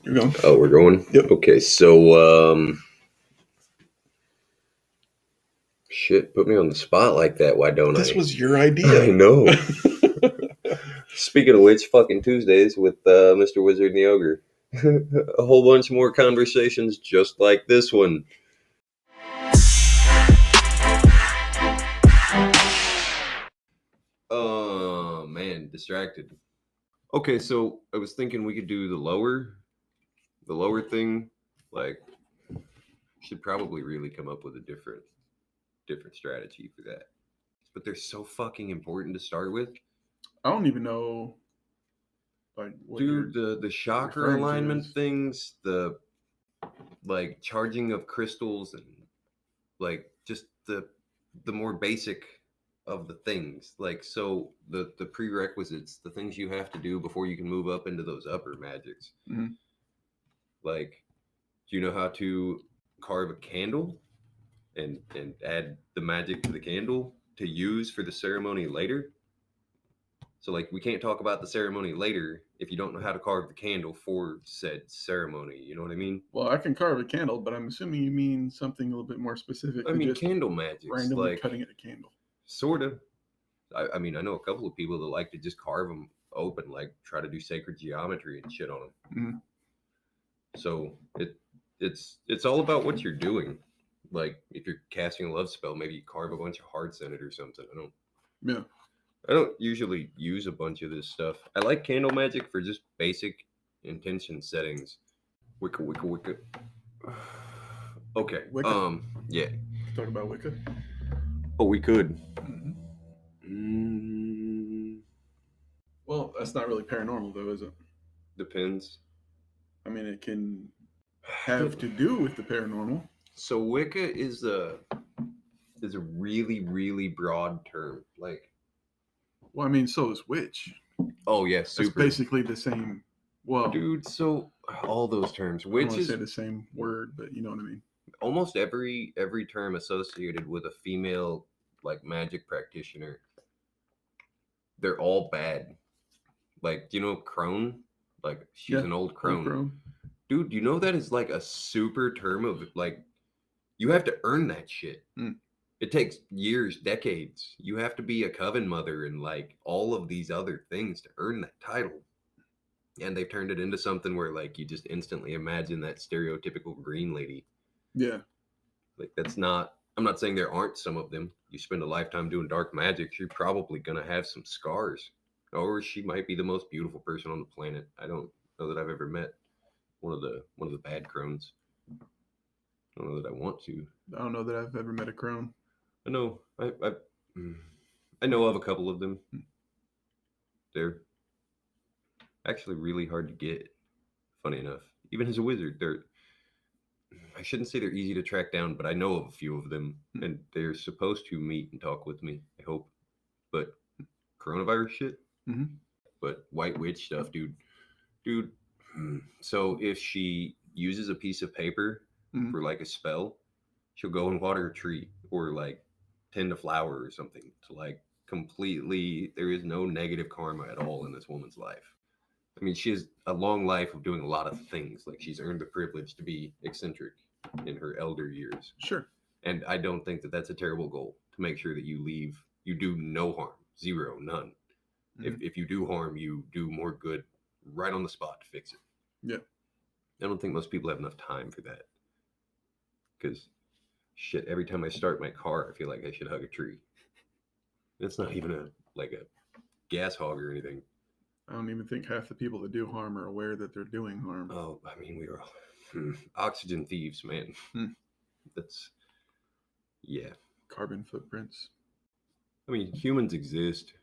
You're going. Oh, we're going? Yep. Okay, so, shit, put me on the spot like that. Why don't This I? was your idea. I know. Speaking of which, fucking Tuesdays with Mr. Wizard and the Ogre. A whole bunch more conversations just like this one. Oh, man, distracted. Okay, so I was thinking we could do the lower thing. Like, should probably really come up with a different strategy for that. But they're so fucking important to start with. I don't even know, like, what Dude, the chakra referring to alignment is. things, the like charging of crystals, and like just the more basic of the things. Like, so the prerequisites, the things you have to do before you can move up into those upper magics. Mhm. Like, do you know how to carve a candle and add the magic to the candle to use for the ceremony later? So, like, we can't talk about the ceremony later if you don't know how to carve the candle for said ceremony. You know what I mean? Well, I can carve a candle, but I'm assuming you mean something a little bit more specific I than mean, just candle magics, randomly like, cutting at a candle. sort of. I mean, I know a couple of people that like to just carve them open, like try to do sacred geometry and shit on them. Mhm. So it's all about what you're doing. Like, if you're casting a love spell, maybe you carve a bunch of hearts in it or something. Yeah. I don't usually use a bunch of this stuff. I like candle magic for just basic intention settings. Wicca, Wicca, Wicca. Okay. Wicca? Yeah. Talk about Wicca. Oh, we could. Mhm. Mm, Well, that's not really paranormal, though, is it? depends. I mean, it can have to do with the paranormal. So Wicca is a really really broad term. Like, Well, I mean, so is witch. oh yeah, That's super. basically the same. Well, Dude, so all those terms, I don't which want to is say the same word, but you know what I mean. almost every term associated with a female like magic practitioner, they're all bad. Like, do you know crone? Like, she's Yeah, an old old crone. crone. Dude, you know that is like a super term of, like, you have to earn that shit. Mm. It takes years, decades. You have to be a coven mother and like all of these other things to earn that title. And they've turned it into something where like you just instantly imagine that stereotypical green lady. Yeah. Like, that's not, I'm not saying there aren't some of them. You spend a lifetime doing dark magic, you're probably gonna have some scars. Or she might be the most beautiful person on the planet. I don't know that I've ever met one of the bad crones. I don't know that I want to. I don't know that I've ever met a crone. I know I know of a couple of them. They're actually really hard to get. Funny enough, even as a wizard, I shouldn't say they're easy to track down, but I know of a few of them, and they're supposed to meet and talk with me. I hope, but coronavirus shit. Mm-hmm. But white witch stuff, dude. So if she uses a piece of paper Mm-hmm. for like a spell, she'll go and water a tree or like tend a flower or something to like completely. There is no negative karma at all in this woman's life. I mean, she has a long life of doing a lot of things. Like, she's earned the privilege to be eccentric in her elder years. Sure. And I don't think that that's a terrible goal, to make sure that you do no harm, zero, none. Mm-hmm. If you do harm, you do more good right on the spot to fix it. Yeah. I don't think most people have enough time for that. Because, shit, every time I start my car, I feel like I should hug a tree. It's not even a gas hog or anything. I don't even think half the people that do harm are aware that they're doing harm. Oh, I mean, we are all oxygen thieves, man. That's, yeah. Carbon footprints. I mean, humans exist.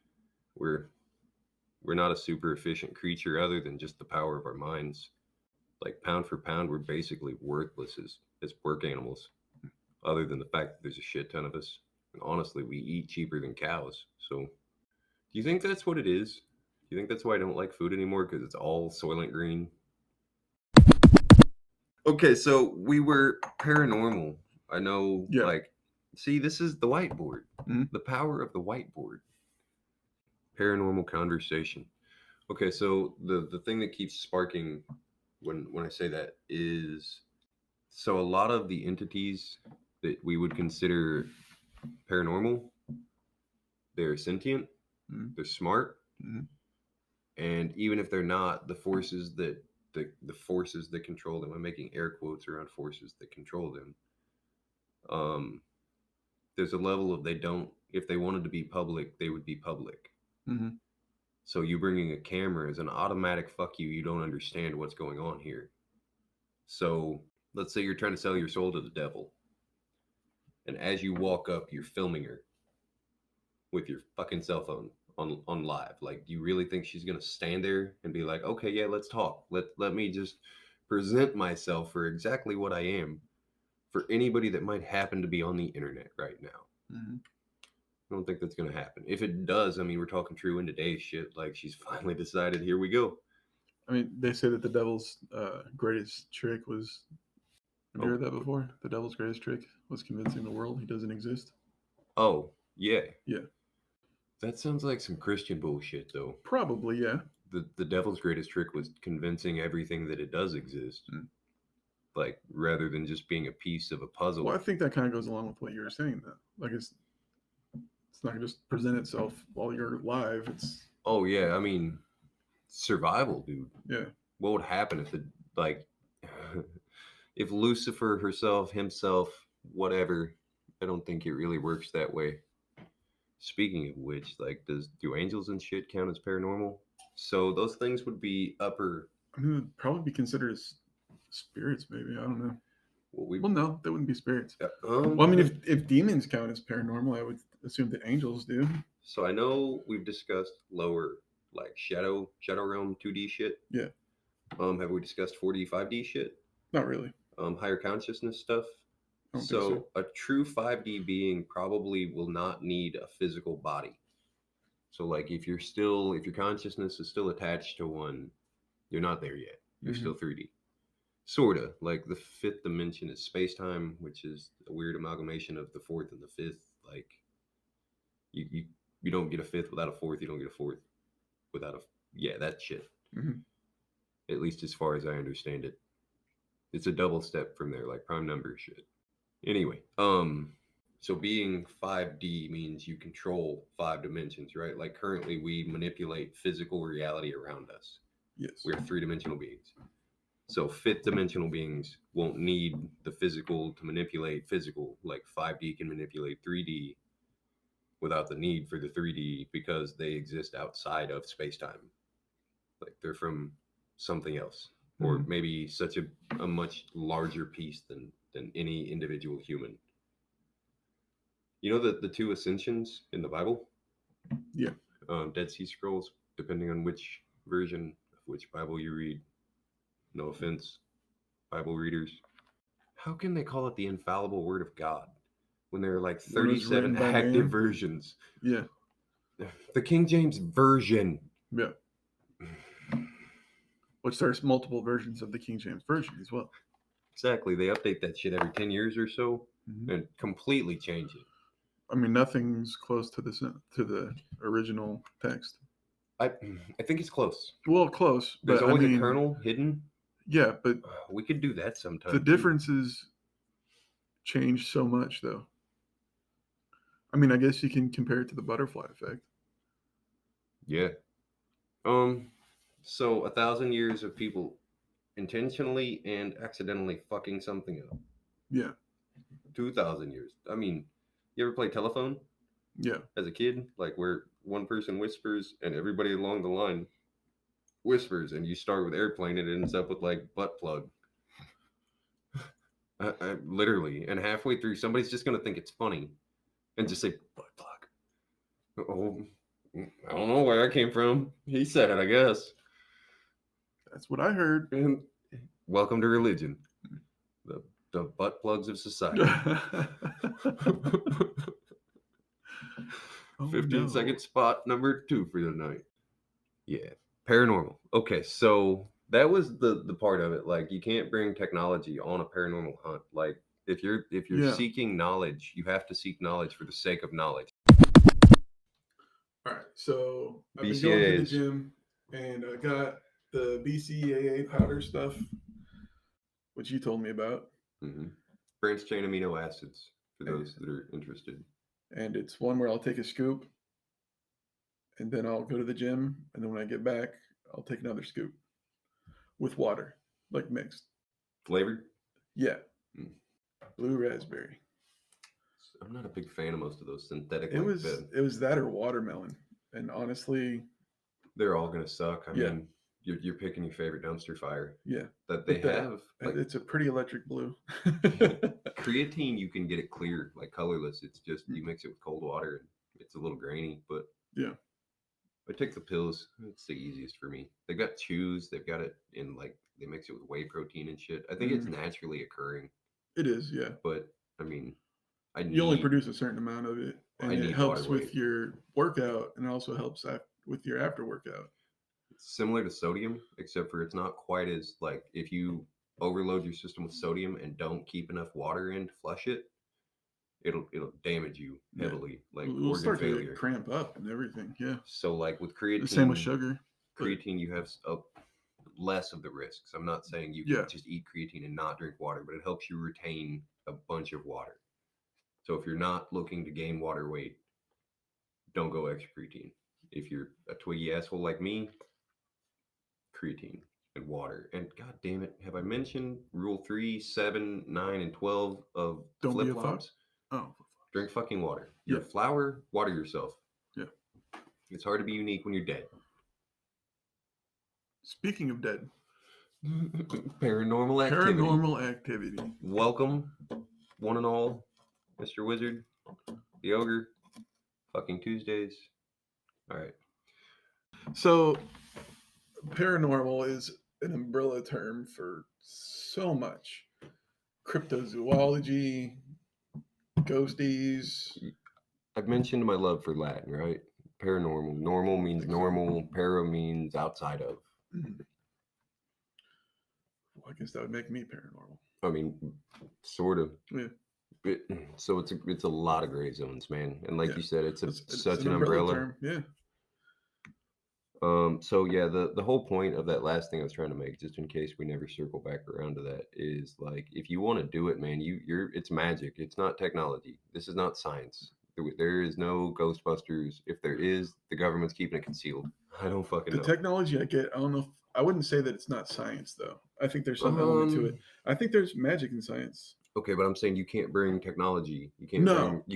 We're not a super efficient creature other than just the power of our minds. Like, pound for pound, we're basically worthless as work animals, other than the fact that there's a shit ton of us. And honestly, we eat cheaper than cows. So, do you think that's what it is? Do you think that's why I don't like food anymore? Because it's all Soylent Green? Okay, so we were paranormal. I know, Yeah. like, see, this is the whiteboard. Mhm. The power of the whiteboard. Paranormal conversation. Okay, so the thing that keeps sparking when I say that is, so a lot of the entities that we would consider paranormal, they're sentient, they're smart, and even if they're not, the forces that the forces that control them, I'm making air quotes around forces that control them. There's a level of if they wanted to be public, they would be public. So you bringing a camera is an automatic fuck you. You don't understand what's going on here. So let's say you're trying to sell your soul to the devil, and as you walk up, you're filming her with your fucking cell phone on live. Like, do you really think she's gonna stand there and be like, okay, yeah, let's talk. Let me just present myself for exactly what I am for anybody that might happen to be on the internet right now? I don't think that's gonna happen. If it does, I mean, we're talking true in today's shit. Like, she's finally decided, here we go. I mean, they say that the devil's greatest trick was. Have you heard that before? The devil's greatest trick was convincing the world he doesn't exist. Oh, yeah. Yeah. That sounds like some Christian bullshit, though. Probably, yeah. The devil's greatest trick was convincing everything that it does exist. Like, rather than just being a piece of a puzzle. Well, I think that kind of goes along with what you were saying, though. Like, it's not going to just present itself while you're live. It's. Oh, yeah. I mean, survival, dude. Yeah. What would happen if if Lucifer himself, whatever, I don't think it really works that way. Speaking of which, like, do angels and shit count as paranormal? So those things would be upper. I mean, it'd probably be considered as spirits, maybe. I don't know. Well, no, they wouldn't be spirits. Well, I mean, if demons count as paranormal, I would assume that angels do. So I know we've discussed lower, like shadow realm 2D shit. Yeah. Have we discussed 4D, 5D shit? Not really. Higher consciousness stuff. So a true 5D being probably will not need a physical body. So like if your consciousness is still attached to one, you're not there yet. You're still 3D. Sorta. Like the fifth dimension is space-time, which is a weird amalgamation of the fourth and the fifth. Like you don't get a fifth without a fourth. You don't get a fourth without that shit. At least as far as I understand it. It's a double step from there, like prime number shit. Anyway, so being 5D means you control 5 dimensions, right? Like currently we manipulate physical reality around us. Yes. We're 3-dimensional beings. So 5th dimensional beings won't need the physical to manipulate physical. Like 5D can manipulate 3D without the need for the 3D because they exist outside of space-time. Like they're from something else. Or maybe such a much larger piece than any individual human. You know the 2 ascensions in the Bible? Yeah. Dead Sea Scrolls, depending on which version of which Bible you read. No offense, Bible readers. How can they call it the infallible word of God when there are like 37 active versions? Yeah. The King James Version. Yeah. Which there's multiple versions of the King James Version as well. Exactly. They update that shit every 10 years or so and completely change it. I mean, nothing's close to the original text. I think it's close. Well, close. There's always a kernel hidden. Yeah, but we could do that sometime. The differences change so much, though. I mean, I guess you can compare it to the butterfly effect. Yeah. So 1,000 years of people intentionally and accidentally fucking something up. Yeah. 2,000 years. I mean, you ever play telephone? Yeah. As a kid, like where one person whispers and everybody along the line whispers, and you start with airplane and it ends up with like butt plug. I literally, and halfway through, somebody's just gonna think it's funny and just say butt plug. Oh, I don't know where I came from. He said it, I guess. That's what I heard. And welcome to religion, the butt plugs of society. 15-second spot number 2 for the night. Yeah, paranormal. Okay, so that was the part of it. Like, you can't bring technology on a paranormal hunt. Like, if you're seeking knowledge, you have to seek knowledge for the sake of knowledge. All right, so I've been going to the gym, and I got the BCAA powder stuff, which you told me about, Mm-hmm. Branched chain amino acids for those that are interested. and it's one where I'll take a scoop, and then I'll go to the gym, and then when I get back, I'll take another scoop with water, like mixed. Flavored? Yeah, Mm. blue raspberry. I'm not a big fan of most of those synthetic. It was that or watermelon, and honestly, they're all gonna suck. I Yeah. mean, you're picking your favorite dumpster fire yeah, that they But that- have. Like it's a pretty electric blue. creatine, you can get it clear, like colorless. It's just you mix it with cold water and it's a little grainy. But Yeah. I take the pills. It's the easiest for me. They've got chews. They've got it in like they mix it with whey protein and shit. I think it's naturally occurring. It is, yeah. But I mean, You only produce a certain amount of it, and it need helps water with weight. your workout, and it also helps with your after workout. It's similar to sodium, except for it's not quite as like if you overload your system with sodium and don't keep enough water in to flush it, it'll damage you heavily, like It'll organ start failure. to cramp up and everything. Yeah. So like with creatine, The same with sugar. Creatine, you have less of the risks. I'm not saying you can just eat creatine and not drink water, but it helps you retain a bunch of water. So if you're not looking to gain water weight, don't go extra creatine. If you're a twiggy asshole like me, creatine and water. And god damn it, have I mentioned rule 3, 7, 9, and 12 of Don't be a flip-flops? Oh. Drink fucking water. You're a flower, water yourself. Yeah. It's hard to be unique when you're dead. Speaking of dead. Paranormal activity. Paranormal activity. Welcome, one and all, Mr. Wizard, the Ogre, fucking Tuesdays. All right. So, paranormal is an umbrella term for so much. Cryptozoology, ghosties. I've mentioned my love for Latin, right? Paranormal. Normal means normal. Para means outside of. Mm-hmm. Well, I guess that would make me paranormal. I mean, sort of. Yeah. So it's a lot of gray zones, man. And like you said, it's such an umbrella term. Yeah. So yeah, the whole point of that last thing I was trying to make, just in case we never circle back around to that, is like if you want to do it, man, it's magic. It's not technology. This is not science. There is no Ghostbusters. If there is, the government's keeping it concealed. I don't fucking know. The technology I get, I don't know. I wouldn't say that it's not science, though. I think there's some element to it. I think there's magic in science. Okay, but I'm saying you can't bring technology. You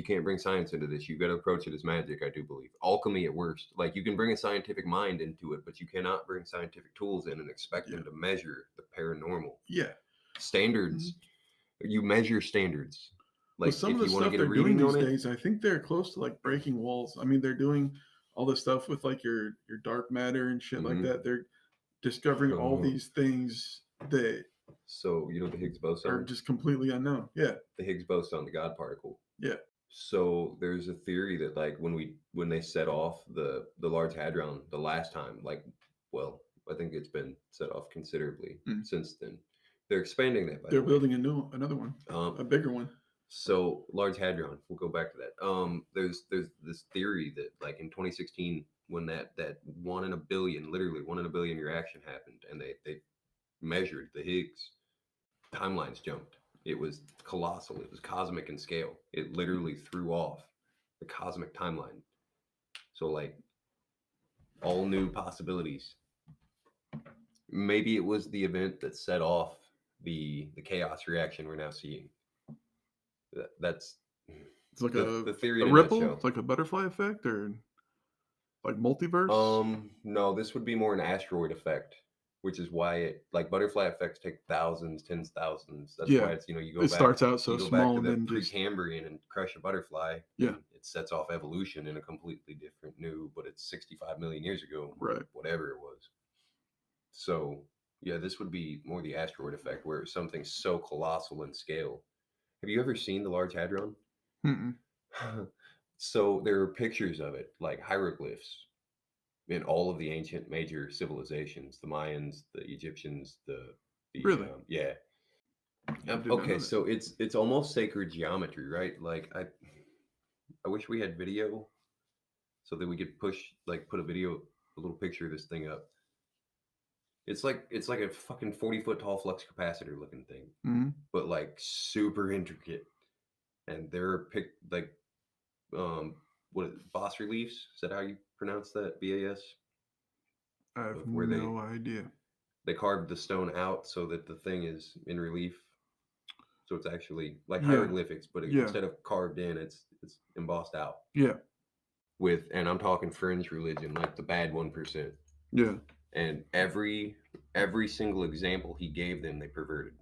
can't bring science into this. You've got to approach it as magic, I do believe. Alchemy at worst. Like you can bring a scientific mind into it, but you cannot bring scientific tools in and expect them to measure the paranormal. Yeah. Standards. Mm-hmm. You measure standards. Like some of the stuff they're doing these days, I think they're close to like breaking walls. I mean, they're doing all this stuff with like your dark matter and shit like that. They're discovering all these things that so you know the Higgs boson are just completely unknown. Yeah, the Higgs boson, the God particle. Yeah. So there's a theory that like when they set off the Large Hadron the last time, like, well, I think it's been set off considerably since then. They're expanding that. They're building another one, a bigger one. So Large Hadron, we'll go back to that. There's this theory that like in 2016 when that 1 in a billion, literally 1 in a billion reaction happened, and they measured the Higgs, timelines jumped. It was colossal. It was cosmic in scale. It literally threw off the cosmic timeline. So like all new possibilities. Maybe it was the event that set off the chaos reaction we're now seeing. That's it's like the theory in a ripple. Nutshell. It's like a butterfly effect or like multiverse. No, this would be more an asteroid effect, which is why it like butterfly effects take thousands, tens of thousands. That's why it's you go back. It starts out so small and then Precambrian and crush a butterfly. Yeah, it sets off evolution in a completely different new, but it's 65 million years ago, right? Whatever it was. So yeah, this would be more the asteroid effect, where it's something so colossal in scale. Have you ever seen the Large Hadron? So there are pictures of it, like hieroglyphs, in all of the ancient major civilizations, the Mayans, the Egyptians, the really, yeah. Okay, so it's almost sacred geometry, right? Like I wish we had video, so that we could put a little picture of this thing up. It's like a fucking 40-foot tall flux capacitor looking thing, Mm-hmm. but like super intricate. And they're picked like what is it, bas reliefs? Is that how you pronounce that? BAS? I have Of where no idea. they carved the stone out so that the thing is in relief. So it's actually like Yeah. hieroglyphics, but Yeah. instead of carved in, it's embossed out. Yeah. With, and I'm talking fringe religion, like the bad 1%. Yeah. And every single example he gave them, they perverted.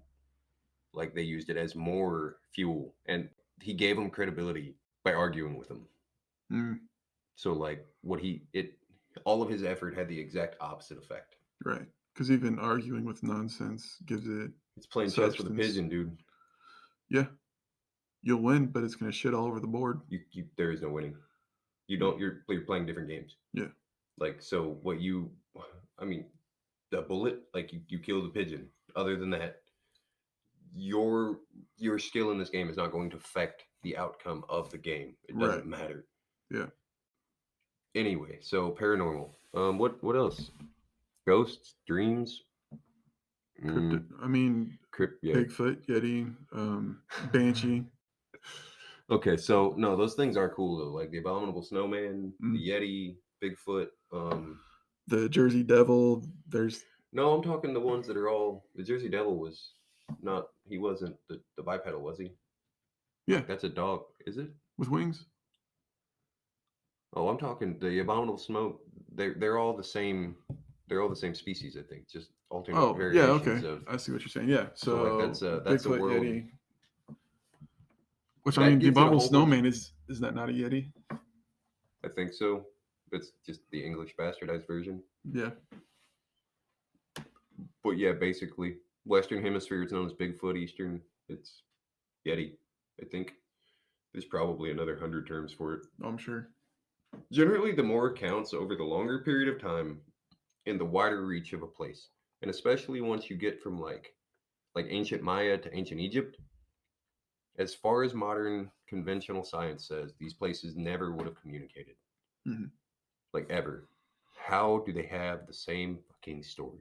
Like they used it as more fuel, and he gave them credibility by arguing with them. Mm. So like all of his effort had the exact opposite effect. Right. Because even arguing with nonsense gives it It's playing chess with a substance. pigeon, dude. Yeah. You'll win, but it's gonna shit all over the board. There is no winning. You don't. You're playing different games. Yeah. Like, so what you, I mean, the bullet, like you kill the pigeon. Other than that, your skill in this game is not going to affect the outcome of the game. It doesn't Right. matter. Yeah. Anyway, so paranormal. What else? Ghosts, dreams. Cryptid. I mean, Yeah. Bigfoot, Yeti, Banshee. Okay, so no, those things are cool though. Like the abominable snowman, Mm. the Yeti, Bigfoot. The Jersey Devil. There's No, I'm talking the ones that are all. The Jersey Devil was not. He wasn't the bipedal, was he? Yeah. That's a dog, is it? With wings. Oh, I'm talking the abominable smoke. They're all the same. They're all the same species, I think. Just alternate Oh, yeah, variations okay. of. I see what you're saying. Yeah. So like that's a Bigfoot, world. Yeti. Which I That mean, the gives it a abominable whole bunch. snowman is that not a Yeti? I think so. It's just the English bastardized version. Yeah. But yeah, basically, Western Hemisphere it's known as Bigfoot. Eastern, it's Yeti. I think there's probably another 100 terms for it. Oh, I'm sure. Generally, the more accounts over the longer period of time and the wider reach of a place, and especially once you get from like ancient Maya to ancient Egypt, as far as modern conventional science says, these places never would have communicated. Mm-hmm. Like ever. How do they have the same fucking stories?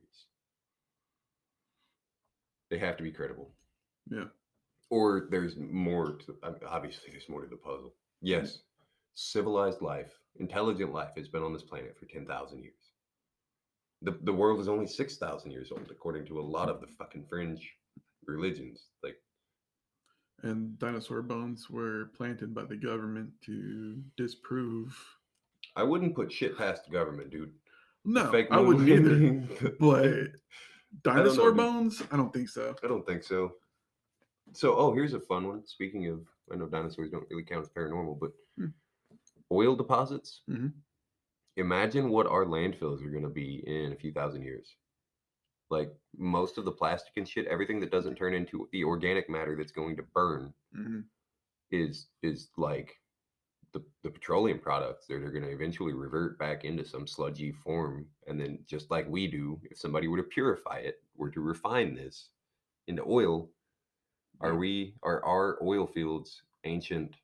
They have to be credible. Yeah. Or there's more to, obviously there's more to the puzzle. Yes, civilized life, intelligent life has been on this planet for 10,000 years. The world is only 6,000 years old, according to a lot of the fucking fringe religions. Like, and dinosaur bones were planted by the government to disprove. I wouldn't put shit past the government, dude. No, I wouldn't either. But dinosaur bones? I don't think so. I don't think so. So, here's a fun one. Speaking of, I know dinosaurs don't really count as paranormal, but oil deposits. Mm-hmm. Imagine what our landfills are going to be in a few thousand years. Like most of the plastic and shit, everything that doesn't turn into the organic matter that's going to burn is like the petroleum products that are going to eventually revert back into some sludgy form. And then just like we do, if somebody were to purify it, were to refine this into oil, are our oil fields ancient?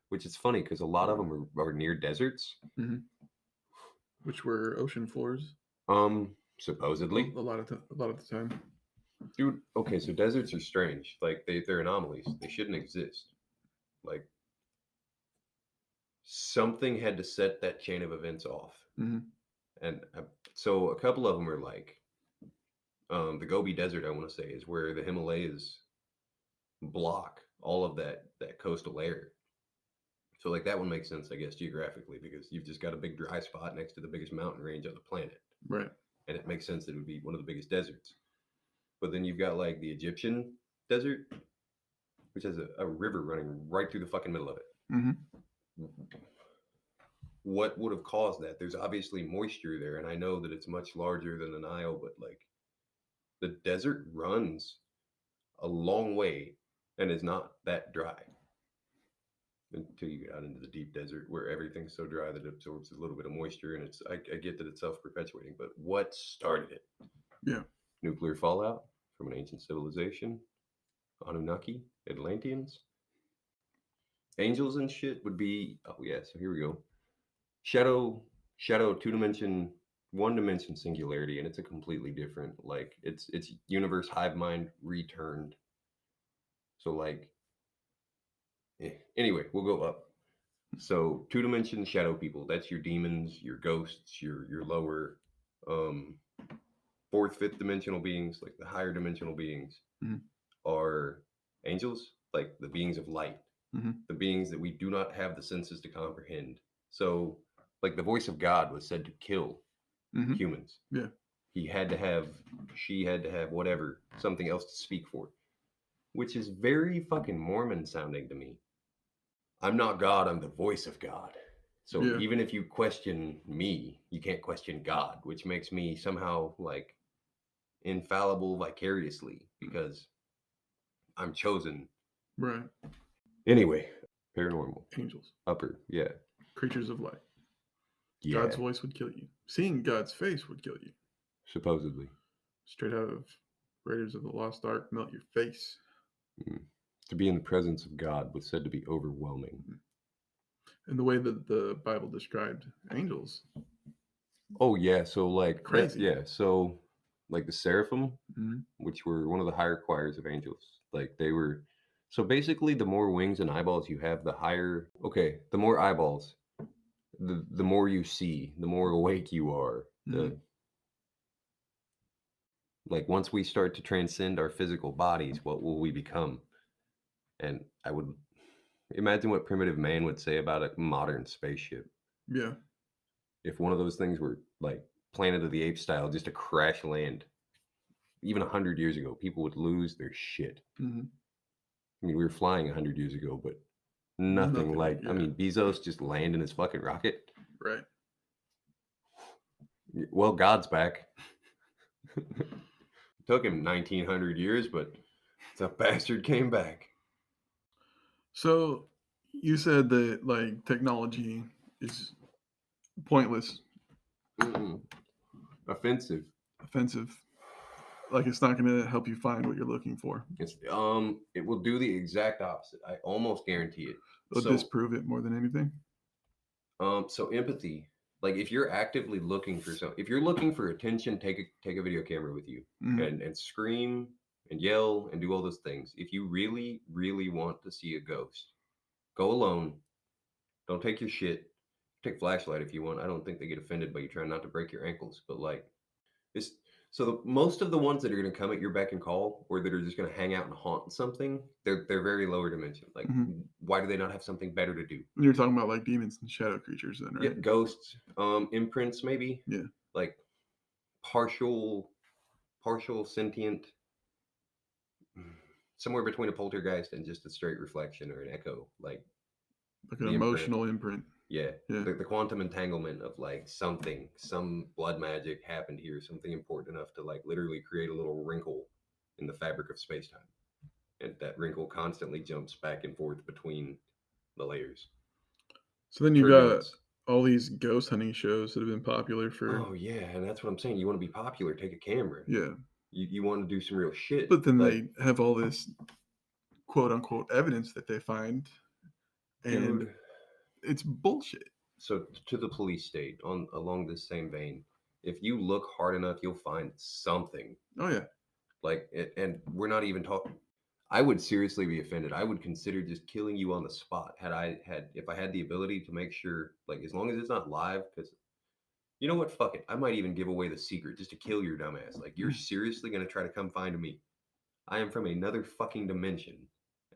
Which is funny because a lot of them are near deserts. Mm-hmm. Which were ocean floors. Supposedly. A lot of the time. Dude, okay, so deserts are strange. Like they're anomalies. They shouldn't exist. Like something had to set that chain of events off. Mm-hmm. And so a couple of them are like the Gobi Desert, I want to say, is where the Himalayas block all of that coastal air. So like that one makes sense, I guess, geographically, because you've just got a big dry spot next to the biggest mountain range on the planet. Right. And it makes sense that it would be one of the biggest deserts. But then you've got like the Egyptian desert, which has a river running right through the fucking middle of it. Mm-hmm. What would have caused that? There's obviously moisture there, and I know that it's much larger than the Nile, but like the desert runs a long way and is not that dry until you get out into the deep desert where everything's so dry that it absorbs a little bit of moisture, and I get that it's self-perpetuating, but what started it? Yeah. Nuclear fallout from an ancient civilization, Anunnaki, Atlanteans, angels and shit would be. Oh yeah, so here we go. Shadow two-dimension one dimension singularity, and it's a completely different, like, it's universe hive mind returned. So like, anyway, we'll go up. So two dimension shadow people, that's your demons, your ghosts, your lower fourth, fifth dimensional beings, like the higher dimensional beings, are angels, like the beings of light, the beings that we do not have the senses to comprehend. So, like the voice of God was said to kill humans. Yeah. He had to have, she had to have whatever, something else to speak for, which is very fucking Mormon sounding to me. I'm not God, I'm the voice of God. So Yeah. even if you question me, you can't question God, which makes me somehow like infallible vicariously because I'm chosen. Right. Anyway, paranormal. Angels. Upper, yeah. Creatures of light. Yeah. God's voice would kill you. Seeing God's face would kill you. Supposedly. Straight out of Raiders of the Lost Ark, melt your face. To be in the presence of God was said to be overwhelming. And the way that the Bible described angels. Oh yeah, so like crazy. Yeah, so like the seraphim, which were one of the higher choirs of angels, like they were. So basically, the more wings and eyeballs you have, the higher. Okay, the more eyeballs, the more you see, the more awake you are. Like once we start to transcend our physical bodies, what will we become? And I would imagine what primitive man would say about a modern spaceship. Yeah. If one of those things were like Planet of the Apes style, just a crash land, even 100 years ago, people would lose their shit. I mean, we were flying 100 years ago, but nothing like, I mean, Bezos just landing his fucking rocket. Right. Well, God's back. Took him 1900 years, but the bastard came back. So you said that like technology is pointless. Offensive. Like it's not going to help you find what you're looking for. It's it will do the exact opposite. I almost guarantee it. It'll disprove it more than anything. So empathy, like if you're actively looking for something, if you're looking for attention, take a video camera with you and scream and yell and do all those things. If you really, really want to see a ghost, go alone. Don't take your shit. Take flashlight if you want. I don't think they get offended by you trying not to break your ankles, but like it's so most of the ones that are going to come at your beck and call, or that are just going to hang out and haunt something, they're very lower dimension. Like, why do they not have something better to do? You're talking about like demons and shadow creatures, then, right? Yeah, ghosts, imprints, maybe. Yeah, like partial sentient, somewhere between a poltergeist and just a straight reflection or an echo, like an emotional imprint. Yeah. The quantum entanglement of like some blood magic happened here, something important enough to like literally create a little wrinkle in the fabric of space-time. And that wrinkle constantly jumps back and forth between the layers. So then you got all these ghost hunting shows that have been popular for... Oh, yeah, and that's what I'm saying. You want to be popular, take a camera. Yeah. You want to do some real shit. But then they have all this quote-unquote evidence that they find, and it's bullshit. So to the police state, along this same vein, if you look hard enough, you'll find something. Oh, yeah. Like, and we're not even talking... I would seriously be offended. I would consider just killing you on the spot if I had the ability to make sure, like, as long as it's not live, because you know what? Fuck it. I might even give away the secret just to kill your dumbass. Like, you're seriously going to try to come find me. I am from another fucking dimension,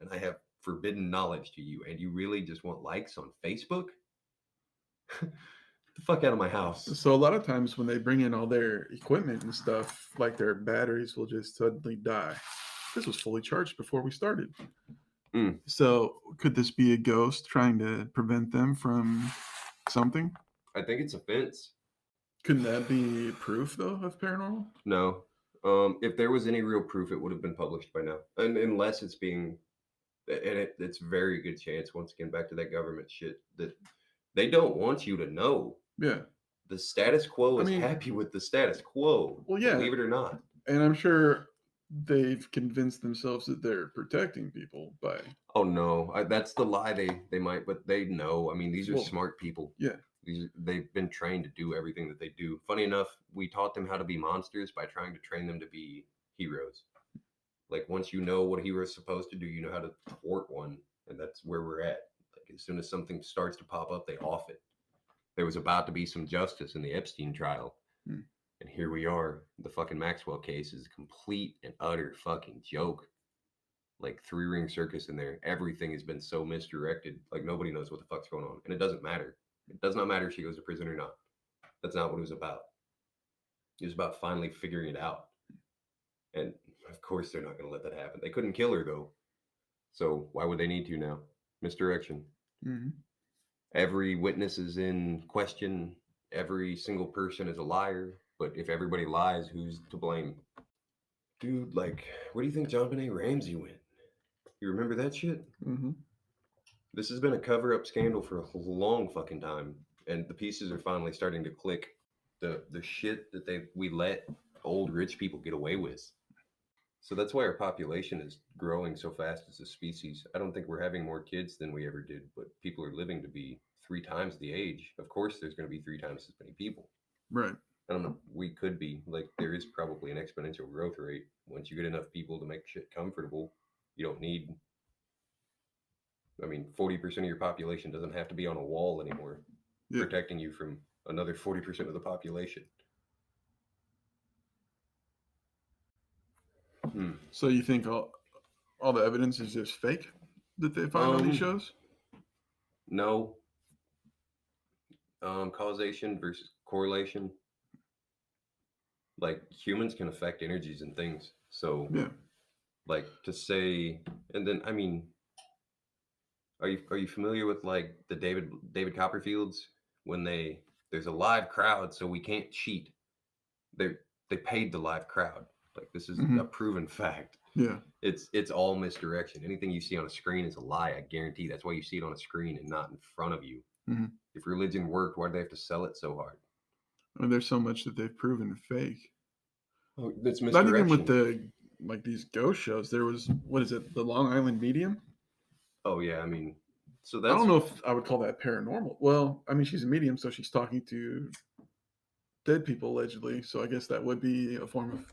and I have forbidden knowledge to you, and you really just want likes on Facebook? Get the fuck out of my house. So a lot of times when they bring in all their equipment and stuff, like their batteries will just suddenly die. This was fully charged before we started. So could this be a ghost trying to prevent them from something? I think it's a fence. Couldn't that be proof, though, of paranormal? No. If there was any real proof, it would have been published by now. And unless it's being... And it's very good chance, once again, back to that government shit, that they don't want you to know. Yeah. The status quo is happy with the status quo. Well, yeah. Believe it or not. And I'm sure they've convinced themselves that they're protecting people by... Oh, no. That's the lie they might, but they know. I mean, these are smart people. Yeah. They've been trained to do everything that they do. Funny enough, we taught them how to be monsters by trying to train them to be heroes. Like once you know what a hero is supposed to do, you know how to thwart one, and that's where we're at. Like as soon as something starts to pop up, they off it. There was about to be some justice in the Epstein trial. Hmm. And here we are. The fucking Maxwell case is a complete and utter fucking joke. Like three-ring circus in there. Everything has been so misdirected. Like nobody knows what the fuck's going on. And it doesn't matter. It does not matter if she goes to prison or not. That's not what it was about. It was about finally figuring it out. And of course they're not going to let that happen. They couldn't kill her though. So why would they need to now? Misdirection. Mm-hmm. Every witness is in question. Every single person is a liar. But if everybody lies, who's to blame? Dude, like, where do you think John Benet Ramsey went? You remember that shit? Mm-hmm. This has been a cover-up scandal for a long fucking time, and the pieces are finally starting to click. The shit that we let old rich people get away with. So that's why our population is growing so fast as a species. I don't think we're having more kids than we ever did, but people are living to be 3 times the age. Of course, there's going to be 3 times as many people. Right. I don't know. We could be like there is probably an exponential growth rate. Once you get enough people to make shit comfortable, you don't need. I mean, 40% of your population doesn't have to be on a wall anymore, protecting you from another 40% of the population. So you think all the evidence is just fake that they find on these shows? No. Causation versus correlation. Like humans can affect energies and things. So like to say, and then I mean, are you familiar with like the David Copperfields when there's a live crowd, so we can't cheat. They paid the live crowd. Like this is a proven fact. Yeah. It's all misdirection. Anything you see on a screen is a lie. I guarantee. That's why you see it on a screen and not in front of you. Mm-hmm. If religion worked, why do they have to sell it so hard? I mean, there's so much that they've proven fake. Oh, that's misdirection. Not even with these ghost shows. There was, what is it, the Long Island Medium? Oh yeah, I mean, so I don't know if I would call that paranormal. Well, I mean, she's a medium, so she's talking to dead people allegedly. So I guess that would be a form of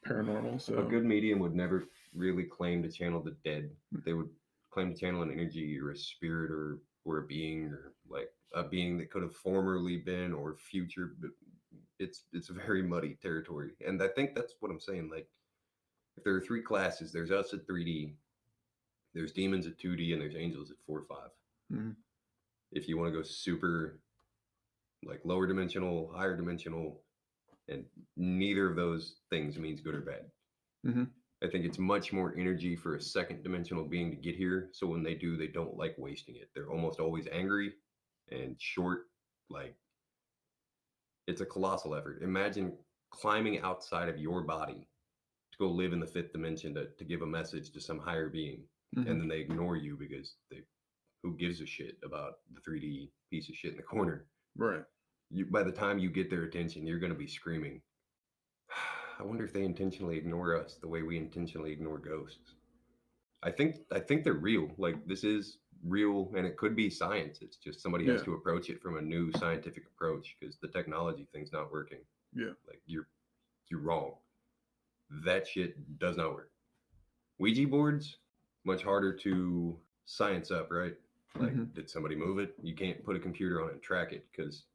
paranormal. So a good medium would never really claim to channel the dead. They would claim to channel an energy or a spirit or a being or like a being that could have formerly been or future. But it's very muddy territory, and I think that's what I'm saying. Like, if there are 3 classes, there's us at 3D, there's demons at 2D, and there's angels at 4 or 5. Mm-hmm. If you want to go super, like lower dimensional, higher dimensional, and neither of those things means good or bad. Mm-hmm. I think it's much more energy for a second dimensional being to get here. So when they do, they don't like wasting it. They're almost always angry and short. Like, it's a colossal effort. Imagine climbing outside of your body to go live in the 5th dimension to give a message to some higher being. Mm-hmm. And then they ignore you because who gives a shit about the 3D piece of shit in the corner? Right. By the time you get their attention, you're going to be screaming. I wonder if they intentionally ignore us the way we intentionally ignore ghosts. I think they're real. Like, this is real, and it could be science. It's just somebody has to approach it from a new scientific approach because the technology thing's not working. Yeah. Like, you're wrong. That shit does not work. Ouija boards, much harder to science up, right? Like, did somebody move it? You can't put a computer on it and track it because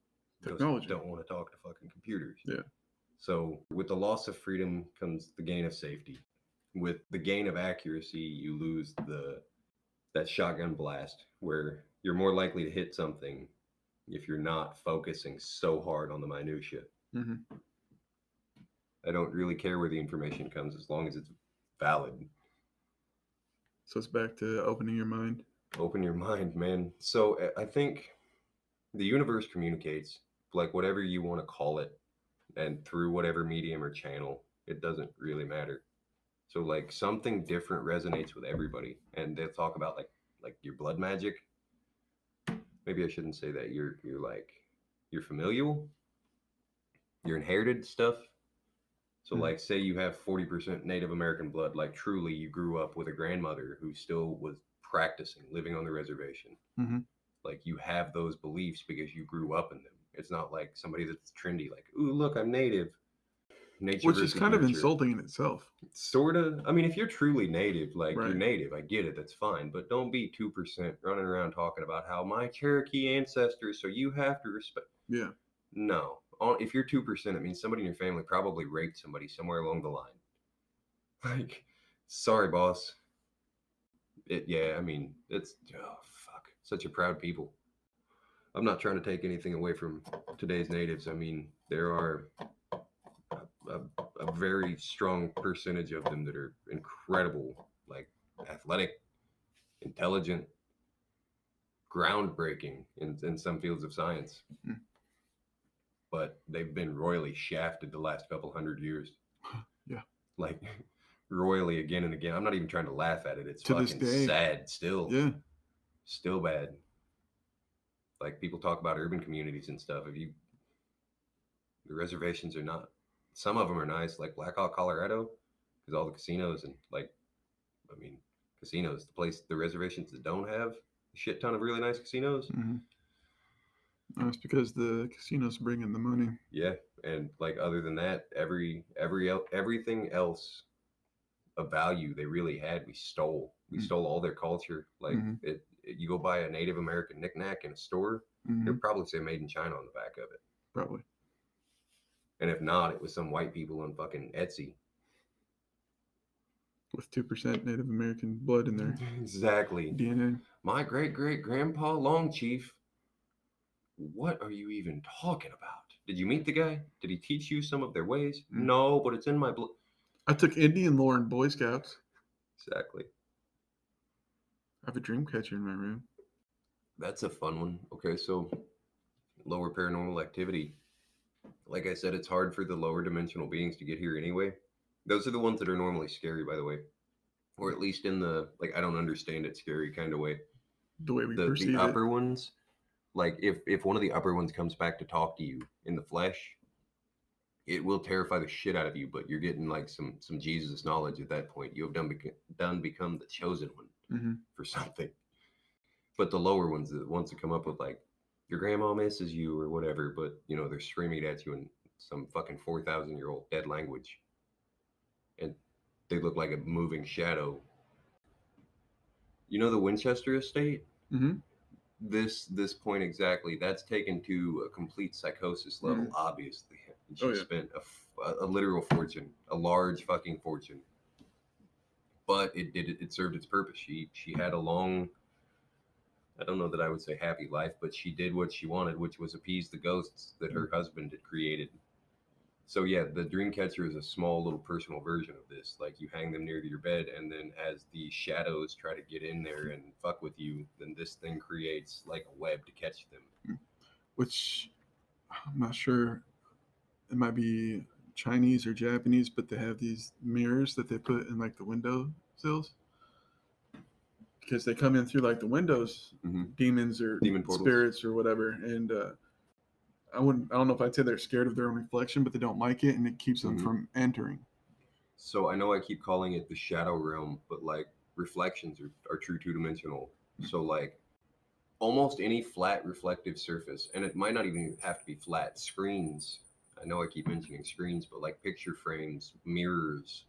technology don't want to talk to fucking computers. Yeah. So with the loss of freedom comes the gain of safety. With the gain of accuracy, you lose that shotgun blast where you're more likely to hit something if you're not focusing so hard on the minutia. Mm-hmm. I don't really care where the information comes as long as it's valid. So it's back to opening your mind. Open your mind, man. So I think the universe communicates, like whatever you want to call it, and through whatever medium or channel, it doesn't really matter. So like something different resonates with everybody, and they'll talk about like your blood magic. Maybe I shouldn't say that. You're like your familial, your inherited stuff. So like say you have 40% Native American blood, like truly you grew up with a grandmother who still was practicing living on the reservation. Mm-hmm. Like you have those beliefs because you grew up in them. It's not like somebody that's trendy, like, ooh, look, I'm native. Nature Which is versus kind of nurture. insulting in itself. Sort of. I mean, if you're truly native, like you're Right. native, I get it. That's fine. But don't be 2% running around talking about how my Cherokee ancestors, so you have to respect. Yeah. No. If you're 2%, it means somebody in your family probably raped somebody somewhere along the line. Like, sorry, boss. Yeah, I mean, it's, oh, fuck. Such a proud people. I'm not trying to take anything away from today's natives. I mean, there are a very strong percentage of them that are incredible, like athletic, intelligent, groundbreaking in some fields of science. Mm. But they've been royally shafted the last couple hundred years. Yeah. Like royally again and again. I'm not even trying to laugh at it. It's To this fucking day. sad still. Yeah. Still bad. Like people talk about urban communities and stuff. The reservations are not, some of them are nice, like Black Hawk, Colorado, because all the casinos and like, I mean, casinos, the reservations that don't have a shit ton of really nice casinos. Mm-hmm. That's because the casinos bring in the money. Yeah, and like other than that, everything else of value they really had, we stole. We stole all their culture. Like you go buy a Native American knickknack in a store, they'll probably say "Made in China" on the back of it. Probably. And if not, it was some white people on fucking Etsy with 2% Native American blood in their exactly DNA. My great-great-grandpa Longchief. What are you even talking about? Did you meet the guy? Did he teach you some of their ways? No, but it's in my blood. I took Indian lore in Boy Scouts. Exactly. I have a dream catcher in my room. That's a fun one. Okay, so lower paranormal activity. Like I said, it's hard for the lower dimensional beings to get here anyway. Those are the ones that are normally scary, by the way. Or at least in the, like, I don't understand it scary kind of way. The way we perceive the upper ones, like if one of the upper ones comes back to talk to you in the flesh, it will terrify the shit out of you, but you're getting like some Jesus knowledge at that point. You have become the chosen one for something. But the lower ones, the ones that come up with like, your grandma misses you or whatever, but you know, they're screaming at you in some fucking 4,000-year-old dead language. And they look like a moving shadow. You know the Winchester estate? This point exactly, that's taken to a complete psychosis level, obviously. And she spent a literal fortune, a large fucking fortune. But it served its purpose. She had a long, I don't know that I would say happy life, but she did what she wanted, which was appease the ghosts that her husband had created. So yeah, the dream catcher is a small little personal version of this. Like you hang them near to your bed, and then as the shadows try to get in there and fuck with you, then this thing creates like a web to catch them. Which I'm not sure. It might be Chinese or Japanese, but they have these mirrors that they put in like the window sills. Because they come in through like the windows, demons or spirits or whatever, and I don't know if I'd say they're scared of their own reflection, but they don't like it, and it keeps them from entering. So I know I keep calling it the shadow realm, but like reflections are true two-dimensional. So like almost any flat reflective surface, and it might not even have to be flat, screens. I know I keep mentioning screens, but like picture frames, mirrors,